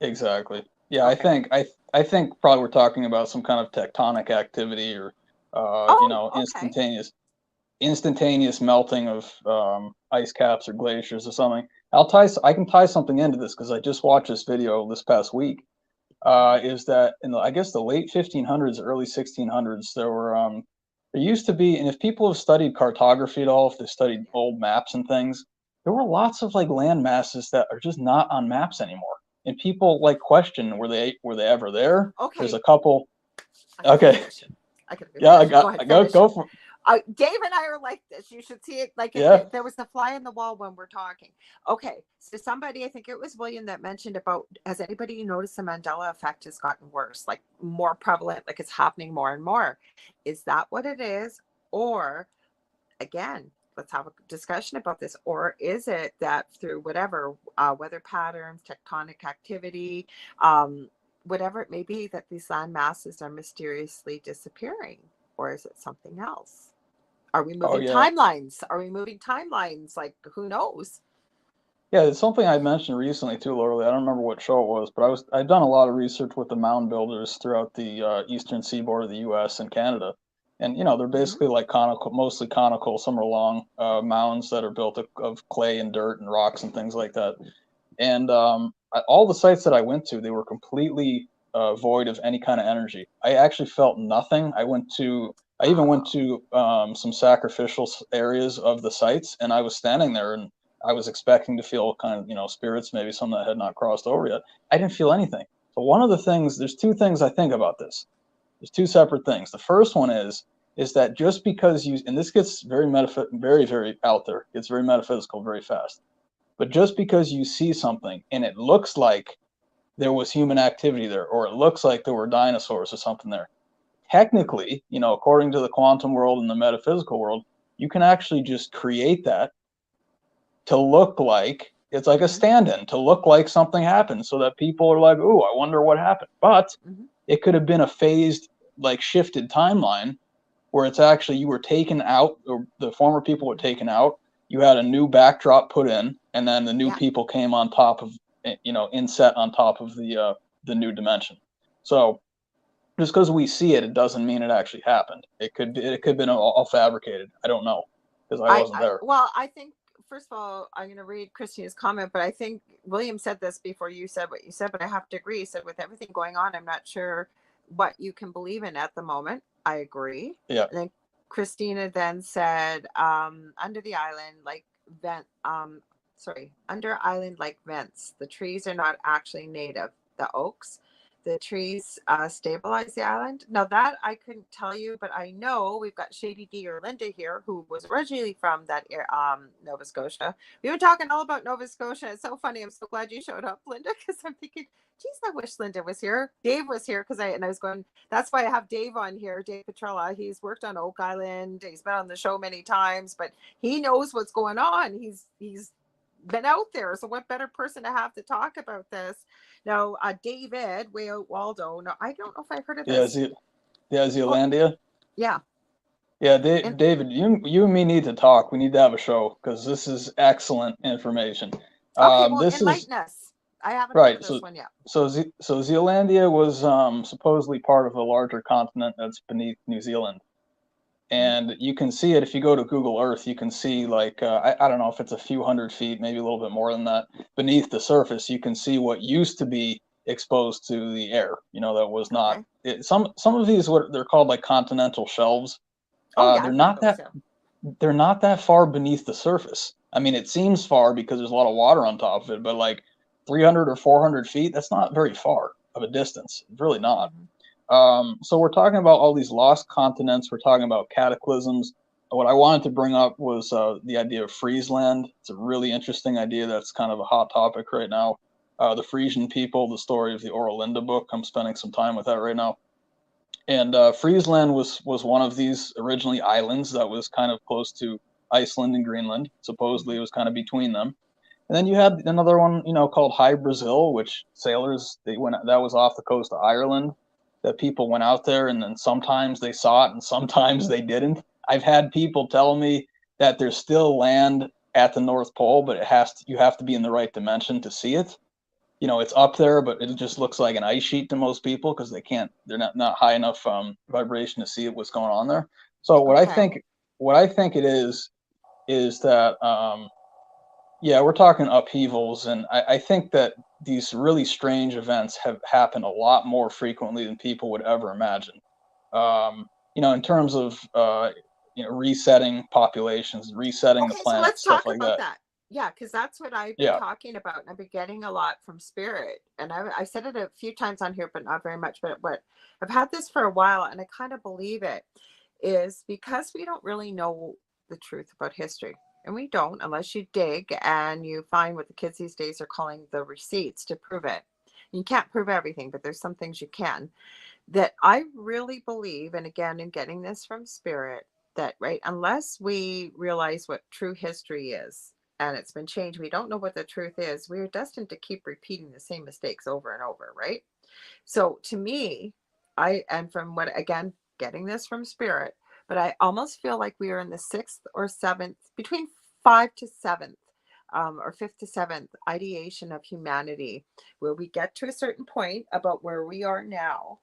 Exactly. Yeah, I Okay. think I think probably we're talking about some kind of tectonic activity, or Oh, okay. instantaneous melting of ice caps or glaciers or something. I can tie something into this because I just watched this video this past week. Is that in I guess the late 1500s, early 1600s, there used to be, and if people have studied cartography at all, if they studied old maps and things, there were lots of like land masses that are just not on maps anymore, and people like question, were they ever there? There's Okay. a couple. I gotta Okay, finish it. I gotta yeah, I finish it. Go got ahead, go finish go it. for Dave and I are like this. You should see it. Like yeah. there was the fly in the wall when we're talking. Okay, so somebody, I think it was William, that mentioned about, has anybody noticed the Mandela effect has gotten worse, like more prevalent, like it's happening more and more? Is that what it is, or again? Let's have a discussion about this. Or is it that through whatever weather patterns, tectonic activity, um, whatever it may be, that these land masses are mysteriously disappearing? Or is it something else? Are we Oh moving yeah. timelines? Are we moving timelines? Like, who knows? Yeah, it's something I mentioned recently too, Laura. I don't remember what show it was, but I've done a lot of research with the mound builders throughout the eastern seaboard of the U.S. and Canada, and they're Hmm. basically like conical, mostly conical. Some are long mounds that are built of clay and dirt and rocks and things like that. And all the sites that I went to, they were completely void of any kind of energy. I actually felt nothing. I even went Oh. to some sacrificial areas of the sites, and I was standing there, and I was expecting to feel kind of, spirits, maybe some that had not crossed over yet. I didn't feel anything. So one of the things, there's two things I think about this. There's two separate things. The first one is that just because and this gets very, very out there, gets very metaphysical very fast. But just because you see something and it looks like there was human activity there, or it looks like there were dinosaurs or something there, technically, according to the quantum world and the metaphysical world, you can actually just create that to look like it's like a Mm-hmm. stand-in, to look like something happened, so that people are like, "Ooh, I wonder what happened." But Mm-hmm. it could have been a phased, like shifted timeline where it's actually you were taken out, or the former people were taken out. You had a new backdrop put in, and then the new Yeah. people came on top of, inset on top of the new dimension. So just because we see it, it doesn't mean it actually happened. It could have been all fabricated. I don't know because I wasn't there. Well, I think first of all, I'm going to read Christina's comment, but I think William said this before you said what you said, but I have to agree. He said, with everything going on, I'm not sure what you can believe in at the moment. I agree. Yeah. And then Christina then said, under the island, under island like vents, the trees are not actually native. The oaks, the trees stabilize the island. Now that I couldn't tell you, but I know we've got Shady D or Linda here, who was originally from that Nova Scotia. We've been talking all about Nova Scotia. It's so funny. I'm so glad you showed up, Linda, because I'm thinking, geez, I wish Linda was here. Dave was here I was going. That's why I have Dave on here. Dave Petrella. He's worked on Oak Island. He's been on the show many times, but he knows what's going on. He's been out there. So what better person to have to talk about this? Now, David, way out Waldo. No, I don't know if I've heard of Yeah. this. Oh, Zealandia. yeah. Yeah, And David, you and me need to talk. We need to have a show because this is excellent information. okay, well, This is enlighten us. I haven't heard of right. this one yet. So Zealandia was supposedly part of a larger continent that's beneath New Zealand, Mhm. and you can see it if you go to Google Earth. You can see, like, I don't know if it's a few hundred feet, maybe a little bit more than that, beneath the surface. You can see what used to be exposed to the air. That was not. Okay. Some of these, what they're called, like continental shelves. Oh, yeah, They're I've heard of not those. that Yeah. far beneath the surface. I mean, it seems far because there's a lot of water on top of it, but like 300 or 400 feet, that's not very far of a distance. It's really not. Mm-hmm. So we're talking about all these lost continents. We're talking about cataclysms. What I wanted to bring up was the idea of Friesland. It's a really interesting idea that's kind of a hot topic right now. The Frisian people, the story of the Oralinda book. I'm spending some time with that right now. And Friesland was one of these originally islands that was kind of close to Iceland and Greenland. Supposedly, Mm-hmm. it was kind of between them. And then you had another one, called High Brazil, which sailors, they went, that was off the coast of Ireland. That people went out there, and then sometimes they saw it, and sometimes they didn't. I've had people tell me that there's still land at the North Pole, but you have to be in the right dimension to see it. It's up there, but it just looks like an ice sheet to most people because they're not high enough vibration to see what's going on there. So Okay. what I think it is that, yeah, we're talking upheavals, and I think that these really strange events have happened a lot more frequently than people would ever imagine. In terms of resetting populations, resetting the Okay, so planet, let's stuff talk like about that. that. Yeah, because that's what I've been Yeah, talking about, and I've been getting a lot from Spirit. And I said it a few times on here, but not very much. But what I've had this for a while, and I kind of believe it, is because we don't really know the truth about history. And we don't unless you dig and you find what the kids these days are calling the receipts to prove it. You can't prove everything, but there's some things you can. That I really believe, and again, in getting this from Spirit, that, right, unless we realize what true history is and it's been changed, we don't know what the truth is, we are destined to keep repeating the same mistakes over and over, right? So to me, and from what, again, getting this from Spirit, but I almost feel like we are in the sixth or seventh, between five to seventh, or fifth to seventh ideation of humanity, where we get to a certain point about where we are now,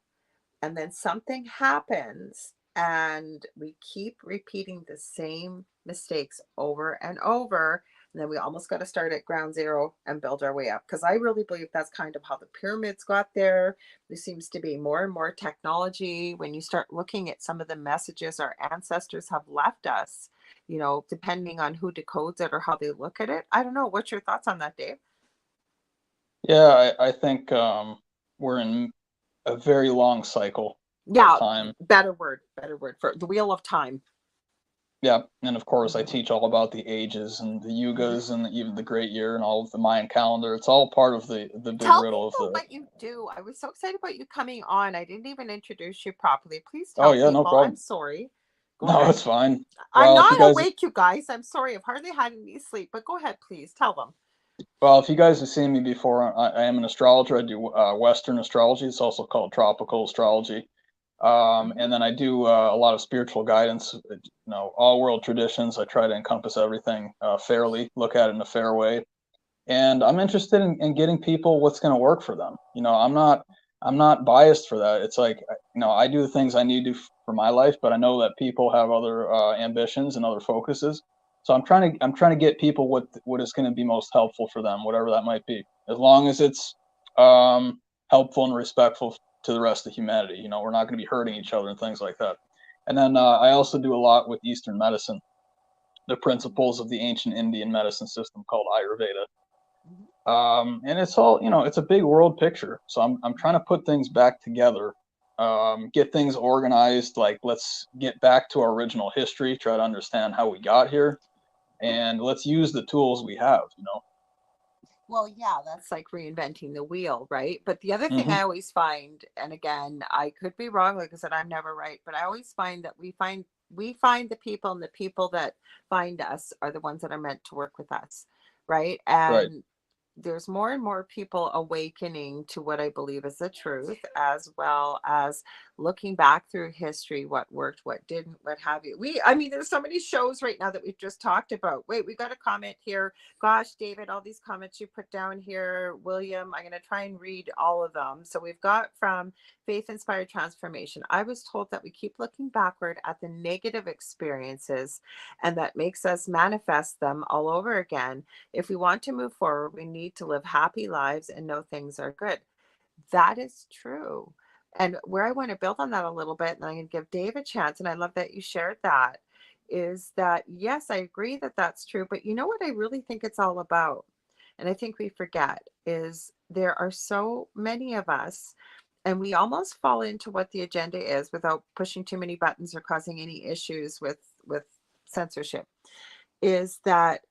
and then something happens and we keep repeating the same mistakes over and over, And then we almost got to start at ground zero and build our way up. Because I really believe that's kind of how the pyramids got there. There seems to be more and more technology. When you start looking at some of the messages our ancestors have left us, depending on who decodes it or how they look at it. I don't know. What's your thoughts on that, Dave? Yeah, I think we're in a very long cycle of Yeah, time. better word for the wheel of time. Yeah, and of course, I Mhm. teach all about the ages and the Mhm. yugas and even the Great Year and all of the Mayan calendar. It's all part of the big Tell riddle of people the. what you do. I was so excited about you coming on. I didn't even introduce you properly. Please Oh tell yeah, no people. I'm problem. sorry. Go No, ahead. it's fine. I'm Well, if you not guys, awake, you guys. I'm sorry. I've hardly had any sleep, but go ahead, please tell them. if you guys have seen me before, I am an astrologer. I do Western astrology. It's also called tropical astrology. Hmm. And then I do a lot of spiritual guidance. All world traditions. I try to encompass everything fairly, look at it in a fair way, and I'm interested in getting people what's going to work for them. I'm not biased for that. It's like I do the things I need to for my life, but I know that people have other ambitions and other focuses. So I'm trying to get people what is going to be most helpful for them, whatever that might be, as long as it's helpful and respectful to the rest of humanity. We're not going to be hurting each other and things like that. And then I also do a lot with Eastern medicine, the principles of the ancient Indian medicine system called Ayurveda. Hmm. And it's all, it's a big world picture. So I'm trying to put things back together, get things organized. Like, let's get back to our original history, try to understand how we got here, and let's use the tools we have. Well, yeah, that's like reinventing the wheel, right? But the other thing Hmm. I always find, and again, I could be wrong, like I said, I'm never right, but I always find that we find the people, and the people that find us are the ones that are meant to work with us, right? Right. And there's more and more people awakening to what I believe is the truth, as well as looking back through history, what worked, what didn't, what have you. I mean, there's so many shows right now that we've just talked about. Wait, we got a comment here. Gosh, David, all these comments you put down here. William, I'm going to try and read all of them. So we've got from Faith Inspired Transformation. I was told that we keep looking backward at the negative experiences, and that makes us manifest them all over again. If we want to move forward, we need to live happy lives and know things are good. That is true. And where I want to build on that a little bit, and I'm going to give Dave a chance, and I love that you shared that, is that yes, I agree that that's true. But you know what I really think it's all about? And I think we forget is there are so many of us, and we almost fall into what the agenda is without pushing too many buttons or causing any issues with censorship, is that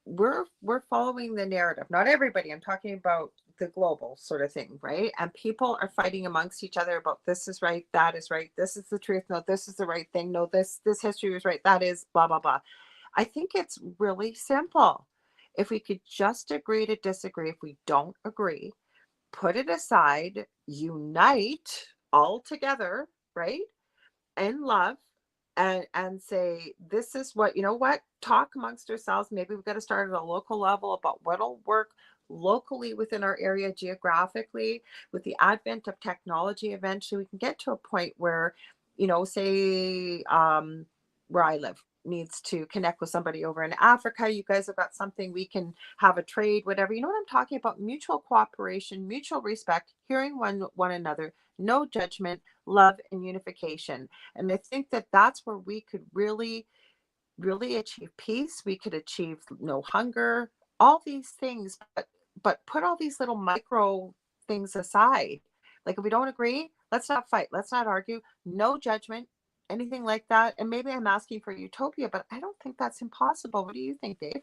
we're following the narrative. Not everybody, I'm talking about the global sort of thing, right? And people are fighting amongst each other about this is right, that is right, this is the truth, no, this is the right thing, no, this history was right, that is blah blah blah. I think it's really simple. If we could just agree to disagree, if we don't agree, put it aside, unite all together, right? In love, and say this is what, what, talk amongst ourselves. Maybe we've got to start at a local level about what'll work locally within our area geographically. With the advent of technology, eventually we can get to a point where, say, where I live needs to connect with somebody over in Africa. You guys have got something, we can have a trade, whatever. You know what I'm talking about? Mutual cooperation, mutual respect, hearing one another, no judgment, love, and unification. And I think that that's where we could really, really achieve peace. We could achieve no hunger, all these things, but put all these little micro things aside. Like if we don't agree, let's not fight, let's not argue, no judgment, anything like that. And maybe I'm asking for utopia, but I don't think that's impossible. What do you think, Dave?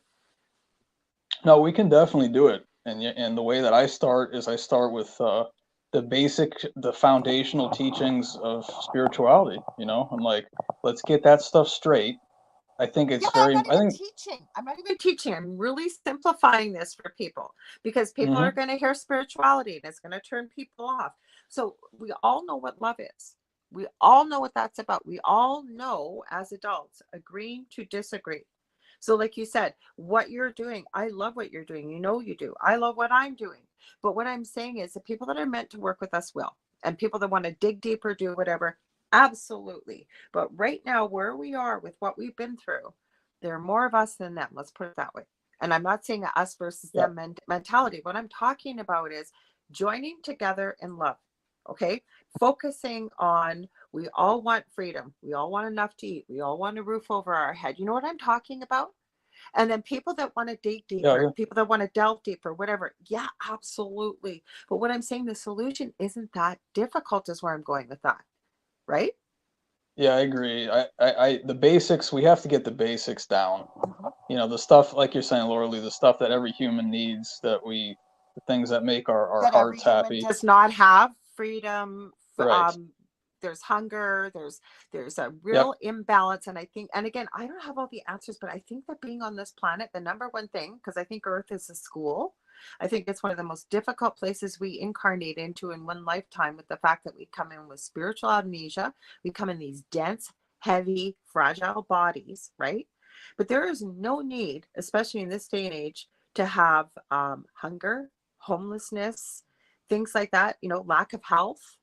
No, we can definitely do it. And the way that I start is I start with the foundational teachings of spirituality. I'm like, let's get that stuff straight. I think Yeah, it's but I'm very. not I even think. teaching. I'm not even teaching. I'm really simplifying this for people because people are Hmm. going to hear spirituality and it's going to turn people off. So we all know what love is. We all know what that's about. We all know as adults agreeing to disagree. So, like you said, what you're doing, I love what you're doing. You know, you do. I love what I'm doing. But what I'm saying is the people that are meant to work with us will, and people that want to dig deeper, do whatever, absolutely. But right now, where we are with what we've been through, there are more of us than them. Let's put it that way. And I'm not saying a us versus Yeah. them mentality. What I'm talking about is joining together in love. Okay. Focusing on, we all want freedom. We all want enough to eat. We all want a roof over our head. You know what I'm talking about? And then people that want to date Yeah. deeper, Yeah. people that want to delve deeper, whatever. Yeah, absolutely. But what I'm saying, the solution isn't that difficult, is where I'm going with that. Right? Yeah, I agree. The basics, we have to get the basics down. Mhm. You know, the stuff, like you're saying, Laura Lee, the stuff that every human needs, the things that make our That every hearts human happy. does not have freedom. Right. There's hunger. There's a Yep. real imbalance, and I think, and again, I don't have all the answers, but I think that being on this planet, the number one thing, because I think Earth is a school. I think it's one of the most difficult places we incarnate into in one lifetime, with the fact that we come in with spiritual amnesia. We come in these dense, heavy, fragile bodies, right? But there is no need, especially in this day and age, to have hunger, homelessness, things like that, lack of health,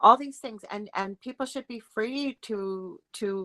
all these things. And people should be free to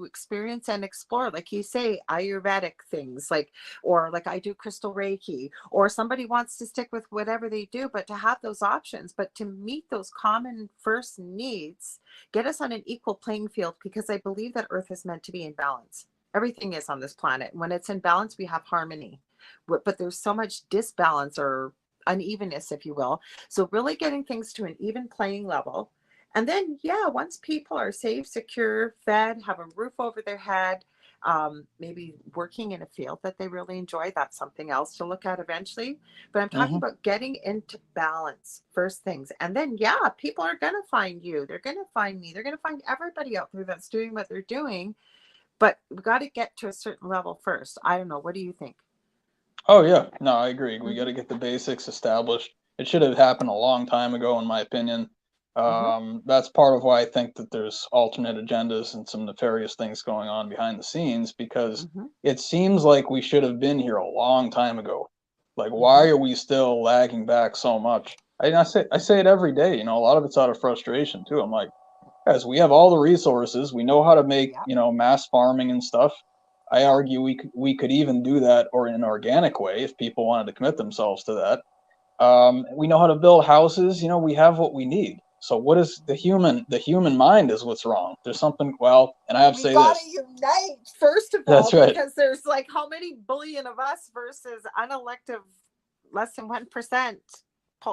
experience and explore, like you say, Ayurvedic things, like, or like I do crystal Reiki, or somebody wants to stick with whatever they do, but to have those options, but to meet those common first needs, get us on an equal playing field, because I believe that Earth is meant to be in balance. Everything is on this planet. When it's in balance, we have harmony. But there's so much disbalance, or unevenness, if you will. So really getting things to an even playing level. And then, yeah, once people are safe, secure, fed, have a roof over their head, maybe working in a field that they really enjoy, that's something else to look at eventually. But I'm talking Hmm. about getting into balance first things. And then, yeah, people are going to find you. They're going to find me. They're going to find everybody out there that's doing what they're doing. But we got to get to a certain level first. I don't know. What do you think? Oh yeah, no, I agree. We got Mm-hmm. to get the basics established. It should have happened a long time ago, in my opinion. Mm-hmm. That's part of why I think that there's alternate agendas and some nefarious things going on behind the scenes, because Mm-hmm. it seems like we should have been here a long time ago. Like, Mm-hmm. why are we still lagging back so much? I say it every day. You know, a lot of it's out of frustration too. I'm like, guys, we have all the resources. We know how to make, Yep. mass farming and stuff. I argue we could even do that, or in an organic way, if people wanted to commit themselves to that. We know how to build houses. You know, we have what we need. So what is the human mind is what's wrong. There's something, well, and I have to We say got to this. unite, first of That's all, right. because there's like how many billion of us versus unelective, less than 1%,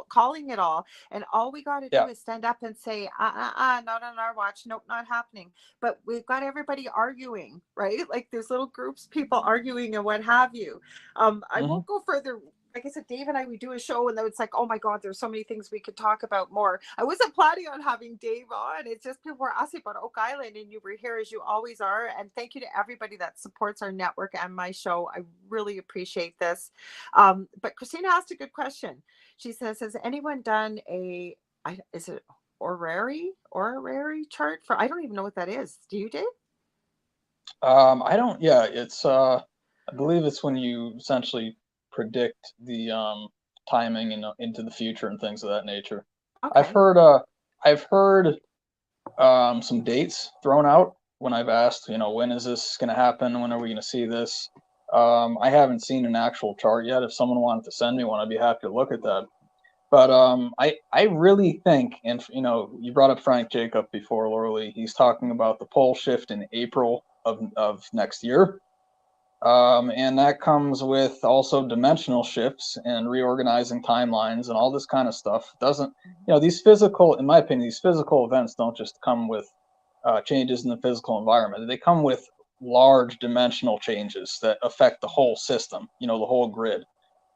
calling it all. And all we got to do Yeah. is stand up and say, not on our watch. Nope, not happening. But we've got everybody arguing, right? Like there's little groups, people arguing and what have you. I Hmm. won't go further. Like I said, Dave and I, we do a show, and then it's like, oh my God, there's so many things we could talk about more. I wasn't planning on having Dave on. It's just people were asking about Oak Island, and you were here as you always are. And thank you to everybody that supports our network and my show. I really appreciate this. But Christina asked a good question. She says, has anyone done is it horary chart for, I don't even know what that is. Do you, Dave? I don't. Yeah, it's. I believe it's when you essentially predict the timing into the future and things of that nature. I've Okay. heard. I've heard some dates thrown out when I've asked, when is this going to happen? When are we going to see this? I haven't seen an actual chart yet. If someone wanted to send me one, I'd be happy to look at that. But I really think, and you brought up Frank Jacob before, Laura Lee. He's talking about the pole shift in April of next year. And that comes with also dimensional shifts and reorganizing timelines and all this kind of stuff. Doesn't, these physical, in my opinion, these physical events don't just come with changes in the physical environment. They come with large dimensional changes that affect the whole system, the whole grid.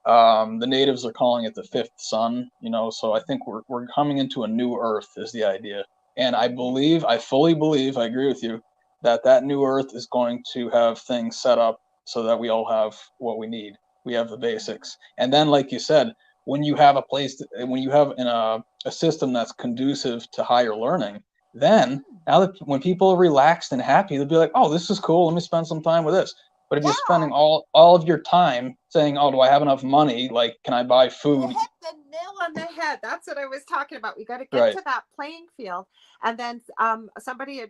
The natives are calling it the fifth sun, so I think we're coming into a new Earth is the idea. And I fully believe, I agree with you, that new Earth is going to have things set up so that we all have what we need. We have the basics. And then, like you said, when you have when you have a system that's conducive to higher learning, then now that when people are relaxed and happy, they'll be like, oh, this is cool. Let me spend some time with this. But if you're Yeah. spending all of your time saying, "Oh, do I have enough money? Like, can I buy You food?" hit the nail on the head. That's what I was talking about. We got to get Right. to that playing field. And then somebody,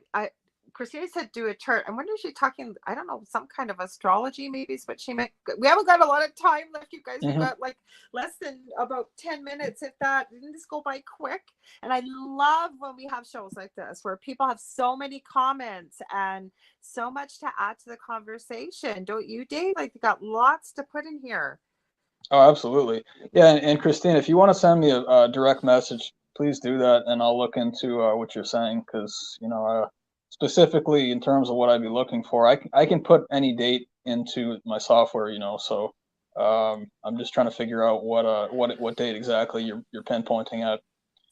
Christina said do a chart. I wonder if she's talking, I don't know, some kind of astrology maybe is what she meant. We haven't got a lot of time left, you guys. We've Hmm. got like less than about 10 minutes, if that. Didn't this go by quick? And I love when we have shows like this where people have so many comments and so much to add to the conversation. Don't you, Dave? Like, you got lots to put in here. Oh, absolutely. Yeah, and Christine, if you want to send me a direct message, please do that, and I'll look into what you're saying, because specifically in terms of what I'd be looking for, I can put any date into my software, so I'm just trying to figure out what date exactly you're pinpointing at.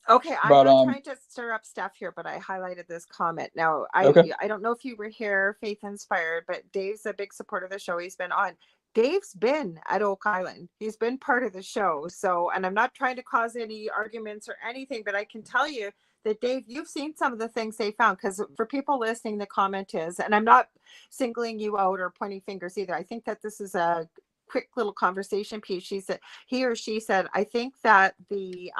Okay, I'm But not trying to stir up stuff here, but I highlighted this comment. Now, I okay. I don't know if you were here, Faith Inspired, but Dave's a big supporter of the show. He's been on. Dave's been at Oak Island. He's been part of the show. So, and I'm not trying to cause any arguments or anything, but I can tell you that Dave, you've seen some of the things they found. Because for people listening, the comment is, and I'm not singling you out or pointing fingers either. I think that this is a quick little conversation piece. She said, he or she said, I think that the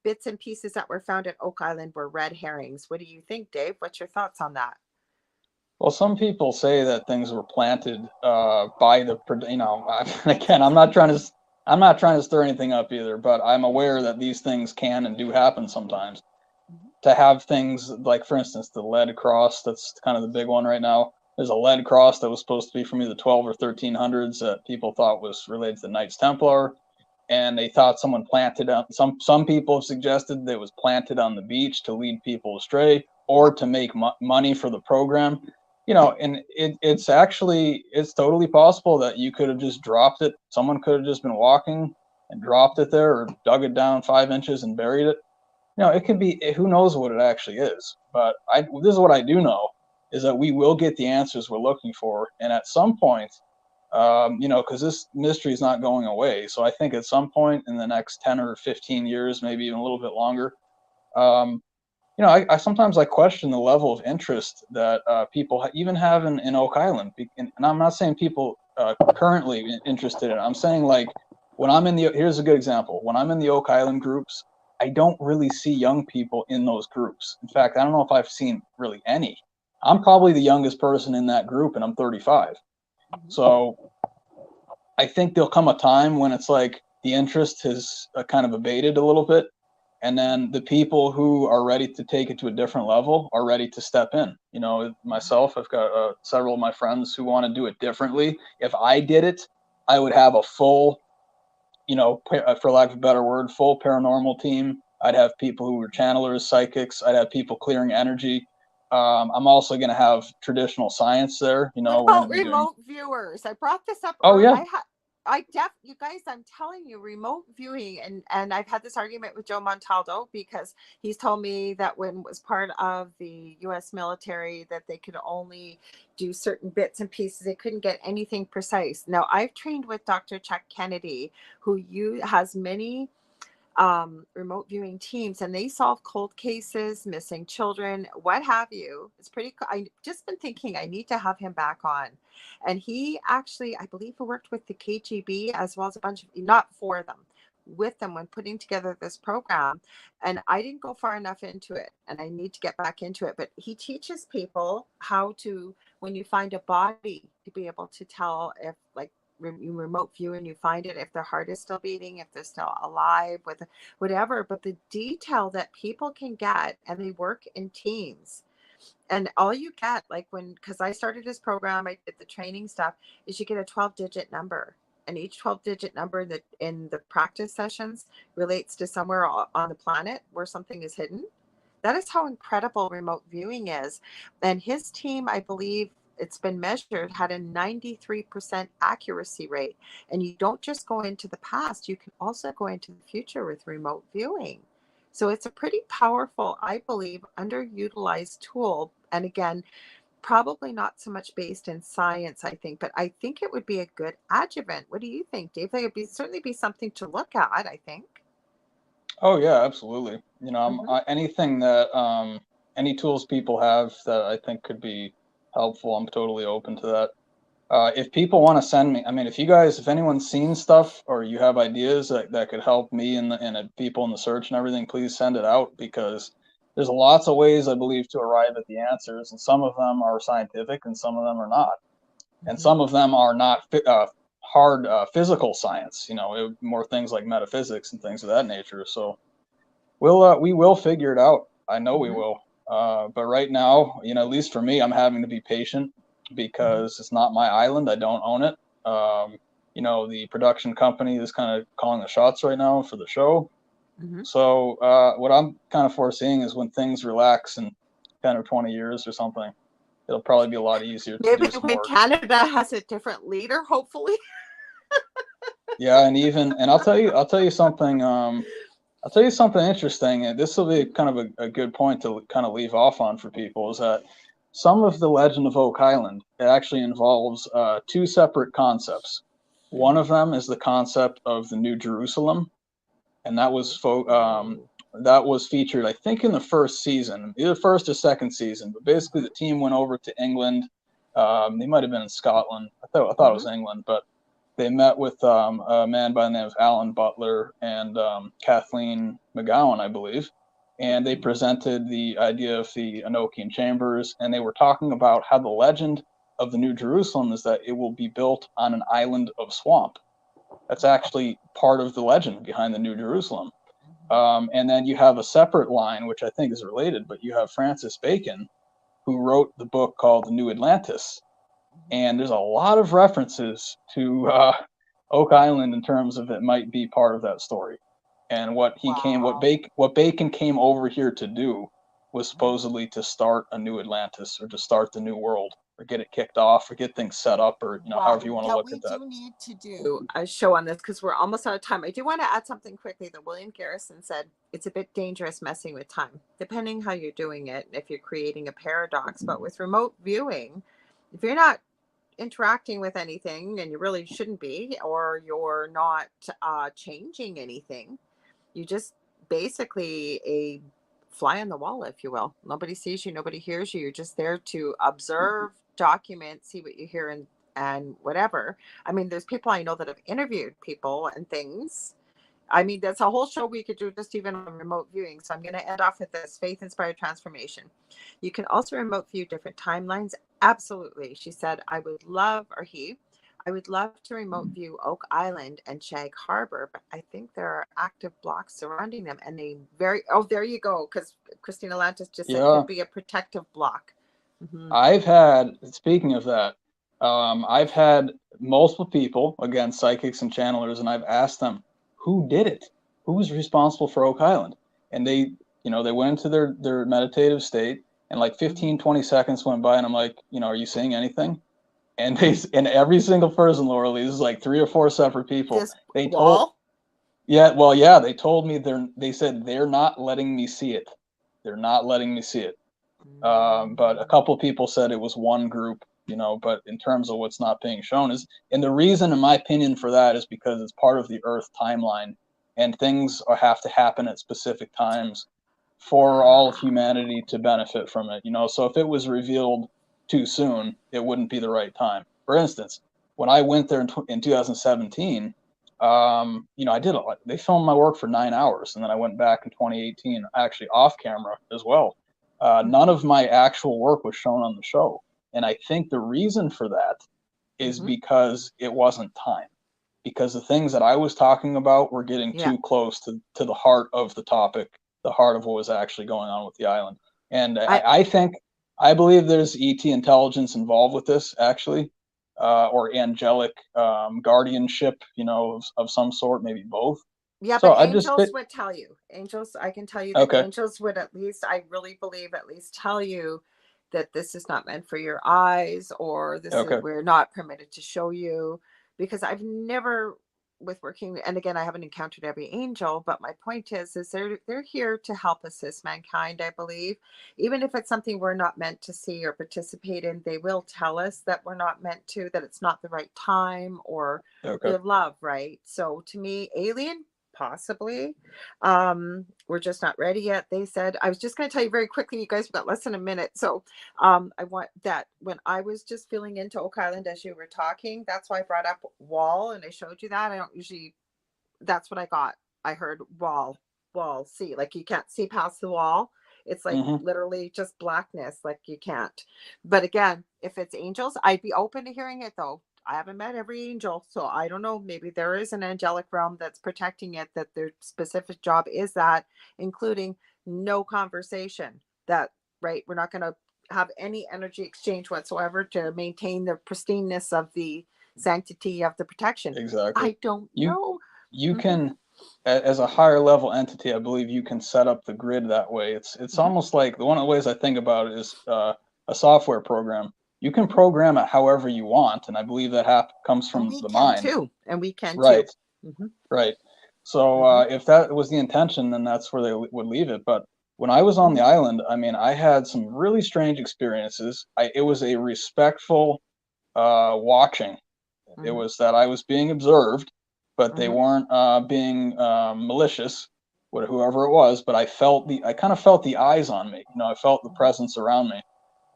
bits and pieces that were found at Oak Island were red herrings. What do you think, Dave? What's your thoughts on that? Well, some people say that things were planted by again, I'm not trying to stir anything up either, but I'm aware that these things can and do happen sometimes. To have things like, for instance, the lead cross, that's kind of the big one right now. There's a lead cross that was supposed to be from either 12 or 1300s that people thought was related to the Knights Templar, and they thought someone planted on some people have suggested that it was planted on the beach to lead people astray or to make money for the program. And it's totally possible that you could have just dropped it. Someone could have just been walking and dropped it there, or dug it down 5 inches and buried it. It could be, who knows what it actually is. But this is what I do know, is that we will get the answers we're looking for. And at some point, because this mystery is not going away. So I think at some point in the next 10 or 15 years, maybe even a little bit longer, I sometimes question the level of interest that people even have in Oak Island. And I'm not saying people currently interested in it. I'm saying, like, here's a good example. When I'm in the Oak Island groups, I don't really see young people in those groups. In fact, I don't know if I've seen really any. I'm probably the youngest person in that group, and I'm 35. So I think there'll come a time when it's like the interest has kind of abated a little bit. And then the people who are ready to take it to a different level are ready to step in. Myself, I've got several of my friends who want to do it differently. If I did it, I would have a full, for lack of a better word, full paranormal team. I'd have people who were channelers, psychics. I'd have people clearing energy. I'm also going to have traditional science there. What We're going to about be doing. remote viewers? I brought this up Oh earlier. yeah. You guys, I'm telling you, remote viewing, and I've had this argument with Joe Montaldo, because he's told me that when it was part of the U.S. military, that they could only do certain bits and pieces. They couldn't get anything precise. Now, I've trained with Dr. Chuck Kennedy, who has many remote viewing teams, and they solve cold cases, missing children, what have you. It's pretty cool. I just been thinking I need to have him back on. And he actually, I believe, he worked with the KGB as well as a bunch of, not for them, with them when putting together this program. And I didn't go far enough into it, and I need to get back into it. But he teaches people how to, when you find a body, to be able to tell if, like, you remote view and you find it, if their heart is still beating, if they're still alive, with whatever. But the detail that people can get, and they work in teams, and all you get, like, because I started this program, I did the training stuff, is you get a 12-digit number, and each 12-digit number that in the practice sessions relates to somewhere on the planet where something is hidden. That is how incredible remote viewing is. And his team, I believe, it's been measured, had a 93% accuracy rate. And you don't just go into the past, you can also go into the future with remote viewing. So it's a pretty powerful, I believe, underutilized tool. And again, probably not so much based in science, I think, but I think it would be a good adjuvant. What do you think, Dave? It would certainly be something to look at, I think. Oh yeah, absolutely. Hmm. Anything that any tools people have that I think could be helpful, I'm totally open to that. If people want to send me, I mean, if anyone's seen stuff or you have ideas that could help me and the people in the search and everything, please send it out, because there's lots of ways, I believe, to arrive at the answers, and some of them are scientific and some of them are not. And Mhm. some of them are not hard physical science, more things like metaphysics and things of that nature. So we will figure it out. I know we Mhm. will. But right now, at least for me, I'm having to be patient Mhm. because it's not my island. I don't own it. The production company is kind of calling the shots right now for the show. Mhm. So what I'm kind of foreseeing is when things relax in 10 or 20 years or something, it'll probably be a lot easier to Maybe do some when work. Canada has a different leader, hopefully. Yeah, and I'll tell you something. I'll tell you something interesting, and this will be kind of a good point to kind of leave off on for people, is that some of the legend of Oak Island, it actually involves two separate concepts. One Mhm. of them is the concept of the New Jerusalem, and Oh. that was featured, I think, in the first season, either first or second season. But basically, the team went over to England. They might have been in Scotland. I thought it was Mhm. England, but they met with a man by the name of Alan Butler and Kathleen McGowan, I believe, and they Mhm. presented the idea of the Enochian chambers, and they were talking about how the legend of the New Jerusalem is that it will be built on an island of swamp. That's actually part of the legend behind the New Jerusalem. Mhm. And then you have a separate line, which I think is related, but you have Francis Bacon, who wrote the book called The New Atlantis, Mhm. and there's a lot of references to Oak Island in terms of it might be part of that story. And Wow. what Bacon came over here to do was Mhm. supposedly to start a new Atlantis or to start the new world or get it kicked off or get things set up or however you Wow. want to Yeah, look we at that. do need to do a show on this because we're almost out of time. I do want to add something quickly that William Garrison said it's a bit dangerous messing with time, depending how you're doing it, if you're creating a paradox. But with remote viewing, if you're not interacting with anything and you really shouldn't be, or you're not changing anything, you just basically a fly on the wall, if you will. Nobody sees you, nobody hears you. You're just there to observe, document, see what you hear, and whatever. I mean, there's people I know that have interviewed people and things. I mean, that's a whole show we could do just even on remote viewing. So I'm going to end off with this: faith inspired transformation. You can also remote view different timelines. Absolutely. She said, I would love, or he, I would love to remote view Oak Island and Shag Harbor, but I think there are active blocks surrounding them. And there you go. Because Christina Lantis just said Yeah, could be a protective block. Hmm. speaking of that, I've had multiple people, again, psychics and channelers, and I've asked them, who did it? Who's responsible for Oak Island? And they went into their meditative state, and like Hmm. 15, 20 seconds went by, and I'm like, are you seeing anything? And every single person, Laura Lee, this is like three or four separate people. This They told, wall. yeah, well, yeah, they told me they said they're not letting me see it. They're not letting me see it. But a Mm. couple of people said it was one group, but in terms of what's not being shown and the reason, in my opinion, for that is because it's part of the Earth timeline, and things have to happen at specific times for all of Wow. humanity to benefit from it. So if it was revealed too soon, it wouldn't be the right time. For instance, when I went there in 2017, I did a lot. They filmed my work for 9 hours, and then I went back in 2018, actually off camera as well. None Hmm. of my actual work was shown on the show. And I think the reason for that is Hmm. because it wasn't time. Because the things that I was talking about were getting Yeah. too close to the heart of the topic, the heart of what was actually going on with the island. And I I believe there's ET intelligence involved with this, actually, or angelic guardianship, of some sort, maybe both. Yeah, So but I just angels fit. would tell you. Angels, I can tell you that Okay. angels would at least, I really believe, at least tell you that this is not meant for your eyes, or this is, Okay. we're not permitted to show you. Because I've never, with working, and again, I haven't encountered every angel, but my point is they're here to help assist mankind, I believe. Even if it's something we're not meant to see or participate in, they will tell us that we're not meant to, that it's not the right time, or Okay. their love, right? So to me, alien, possibly. We're just not ready yet, they said. I was just going to tell you very quickly, you guys, we've got less than a minute. So I want that when I was just feeling into Oak Island as you were talking, that's why I brought up wall and I showed you that. I don't usually, that's what I got. I heard wall, see, like you can't see past the wall. It's like Hmm. literally just blackness, like you can't. But again, if it's angels, I'd be open to hearing it though. I haven't met every angel, so I don't know. Maybe there is an angelic realm that's protecting it, that their specific job is that, including no conversation. That, right? We're not going to have any energy exchange whatsoever to maintain the pristineness of the sanctity of the protection. Exactly. I don't You know. you Hmm. can, as a higher level entity, I believe you can set up the grid that way. It's Hmm. almost like one of the ways I think about it is a software program. You can Hmm. program it however you want, and I believe that comes And from we the can mind. too. And we can too. Right. Hmm. Right. So Hmm. if that was the intention, then that's where they would leave it. But when I was on the Hmm. island, I mean, I had some really strange experiences. It was a respectful watching. It Hmm. was that I was being observed, but they Hmm. weren't being malicious, whoever it was. But I kind of felt the eyes on me. You know, I felt the presence around me,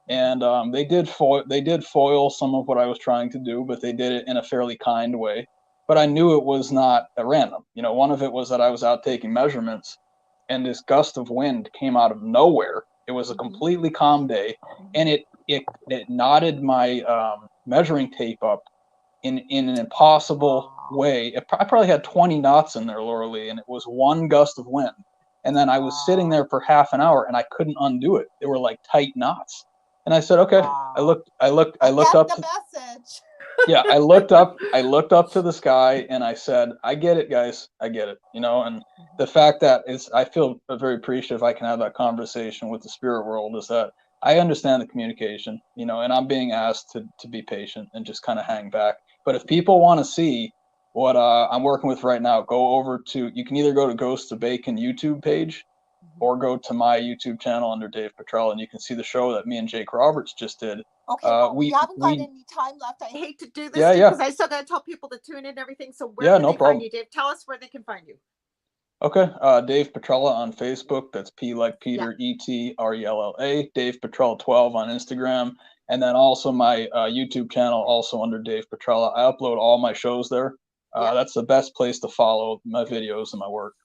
and they did foil some of what I was trying to do, but they did it in a fairly kind way. But I knew it was not at random. You know, one of it was that I was out taking measurements, and this gust of wind came out of nowhere. It was a Hmm. completely calm day, and it knotted my measuring tape up in an impossible Wow. way. I probably had 20 knots in there, Lorilei, and it was one gust of wind. And then I was sitting Wow. there for half an hour, and I couldn't undo it. They were like tight knots. And I said, "Okay." Wow. I I looked get up the to, message. yeah, I looked up to the sky, and I said, "I get it, guys. I get it." You know, and the fact that I feel very appreciative I can have that conversation with the spirit world is that I understand the communication, you know, and I'm being asked to be patient and just kind of hang back. But if people want to see what I'm working with right now, go over to, you can either go to Ghost of Bacon YouTube page Mhm. or go to my YouTube channel under Dave Petrella, and you can see the show that me and Jake Roberts just did. Okay, well, we haven't got We any time left. I hate to do this Yeah, because yeah, I still got to tell people to tune in and everything. So where yeah, can no they find problem. you, Dave? Tell us where they can find you. Okay, Dave Petrella on Facebook. That's P like Yeah. Peter, ETRELLA. Dave Petrella 12 on Instagram, and then also my YouTube channel, also under Dave Petrella. I upload all my shows there. Yeah. That's the best place to follow my videos and my work.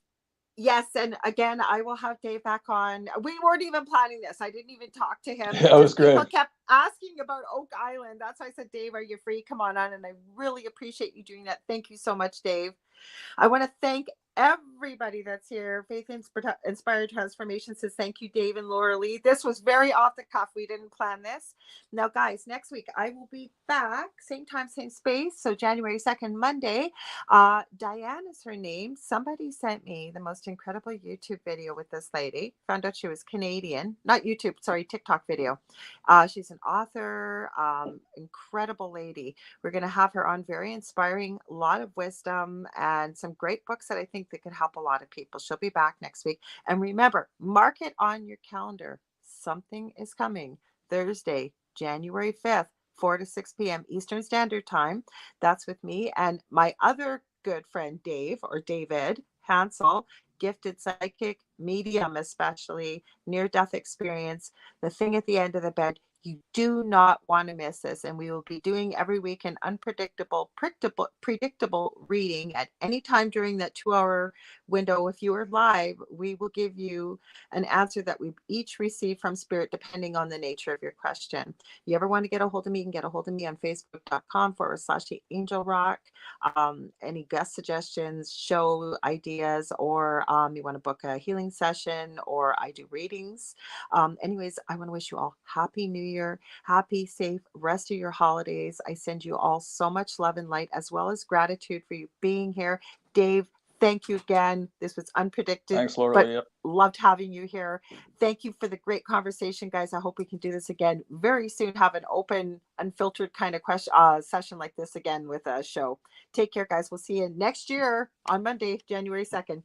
Yes, and again, I will have Dave back on. We weren't even planning this. I didn't even talk to him. That It's was just people great. kept asking about Oak Island. That's why I said, Dave, are you free? Come on, and I really appreciate you doing that. Thank you so much, Dave. I want to thank everybody that's here. Inspired Transformation says thank you, Dave and Laura Lee. This was very off the cuff. We didn't plan this. Now, guys, next week I will be back, same time, same space. So January 2nd, Monday. Diane is her name. Somebody sent me the most incredible YouTube video with this lady. Found out she was Canadian, not YouTube, sorry, TikTok video. She's an author, incredible lady. We're going to have her on, very inspiring, a lot of wisdom and some great books that I think that could help a lot of people. She'll be back next week. And remember, mark it on your calendar. Something is coming Thursday, January 5th, 4 to 6 p.m. Eastern Standard Time. That's with me and my other good friend, Dave, or David Hansel, gifted psychic, medium, especially near death experience. The thing at the end of the bed, you do not want to miss this. And we will be doing every week an unpredictable, predictable reading at any time during that 2 hour window. If you are live, we will give you an answer that we each receive from Spirit, depending on the nature of your question. You ever want to get a hold of me, you can get a hold of me on facebook.com/the Angel Rock. Any guest suggestions, show ideas, or you want to book a healing session, or I do readings. Anyways, I want to wish you all happy new year, happy, safe rest of your holidays. I send you all so much love and light, as well as gratitude for you being here. Dave, thank you again. This was unpredicted, Thanks, Laura but Lee. loved having you here. Thank you for the great conversation, guys. I hope we can do this again very soon. Have an open, unfiltered kind of question session like this again with a show. Take care, guys. We'll see you next year on Monday, January 2nd.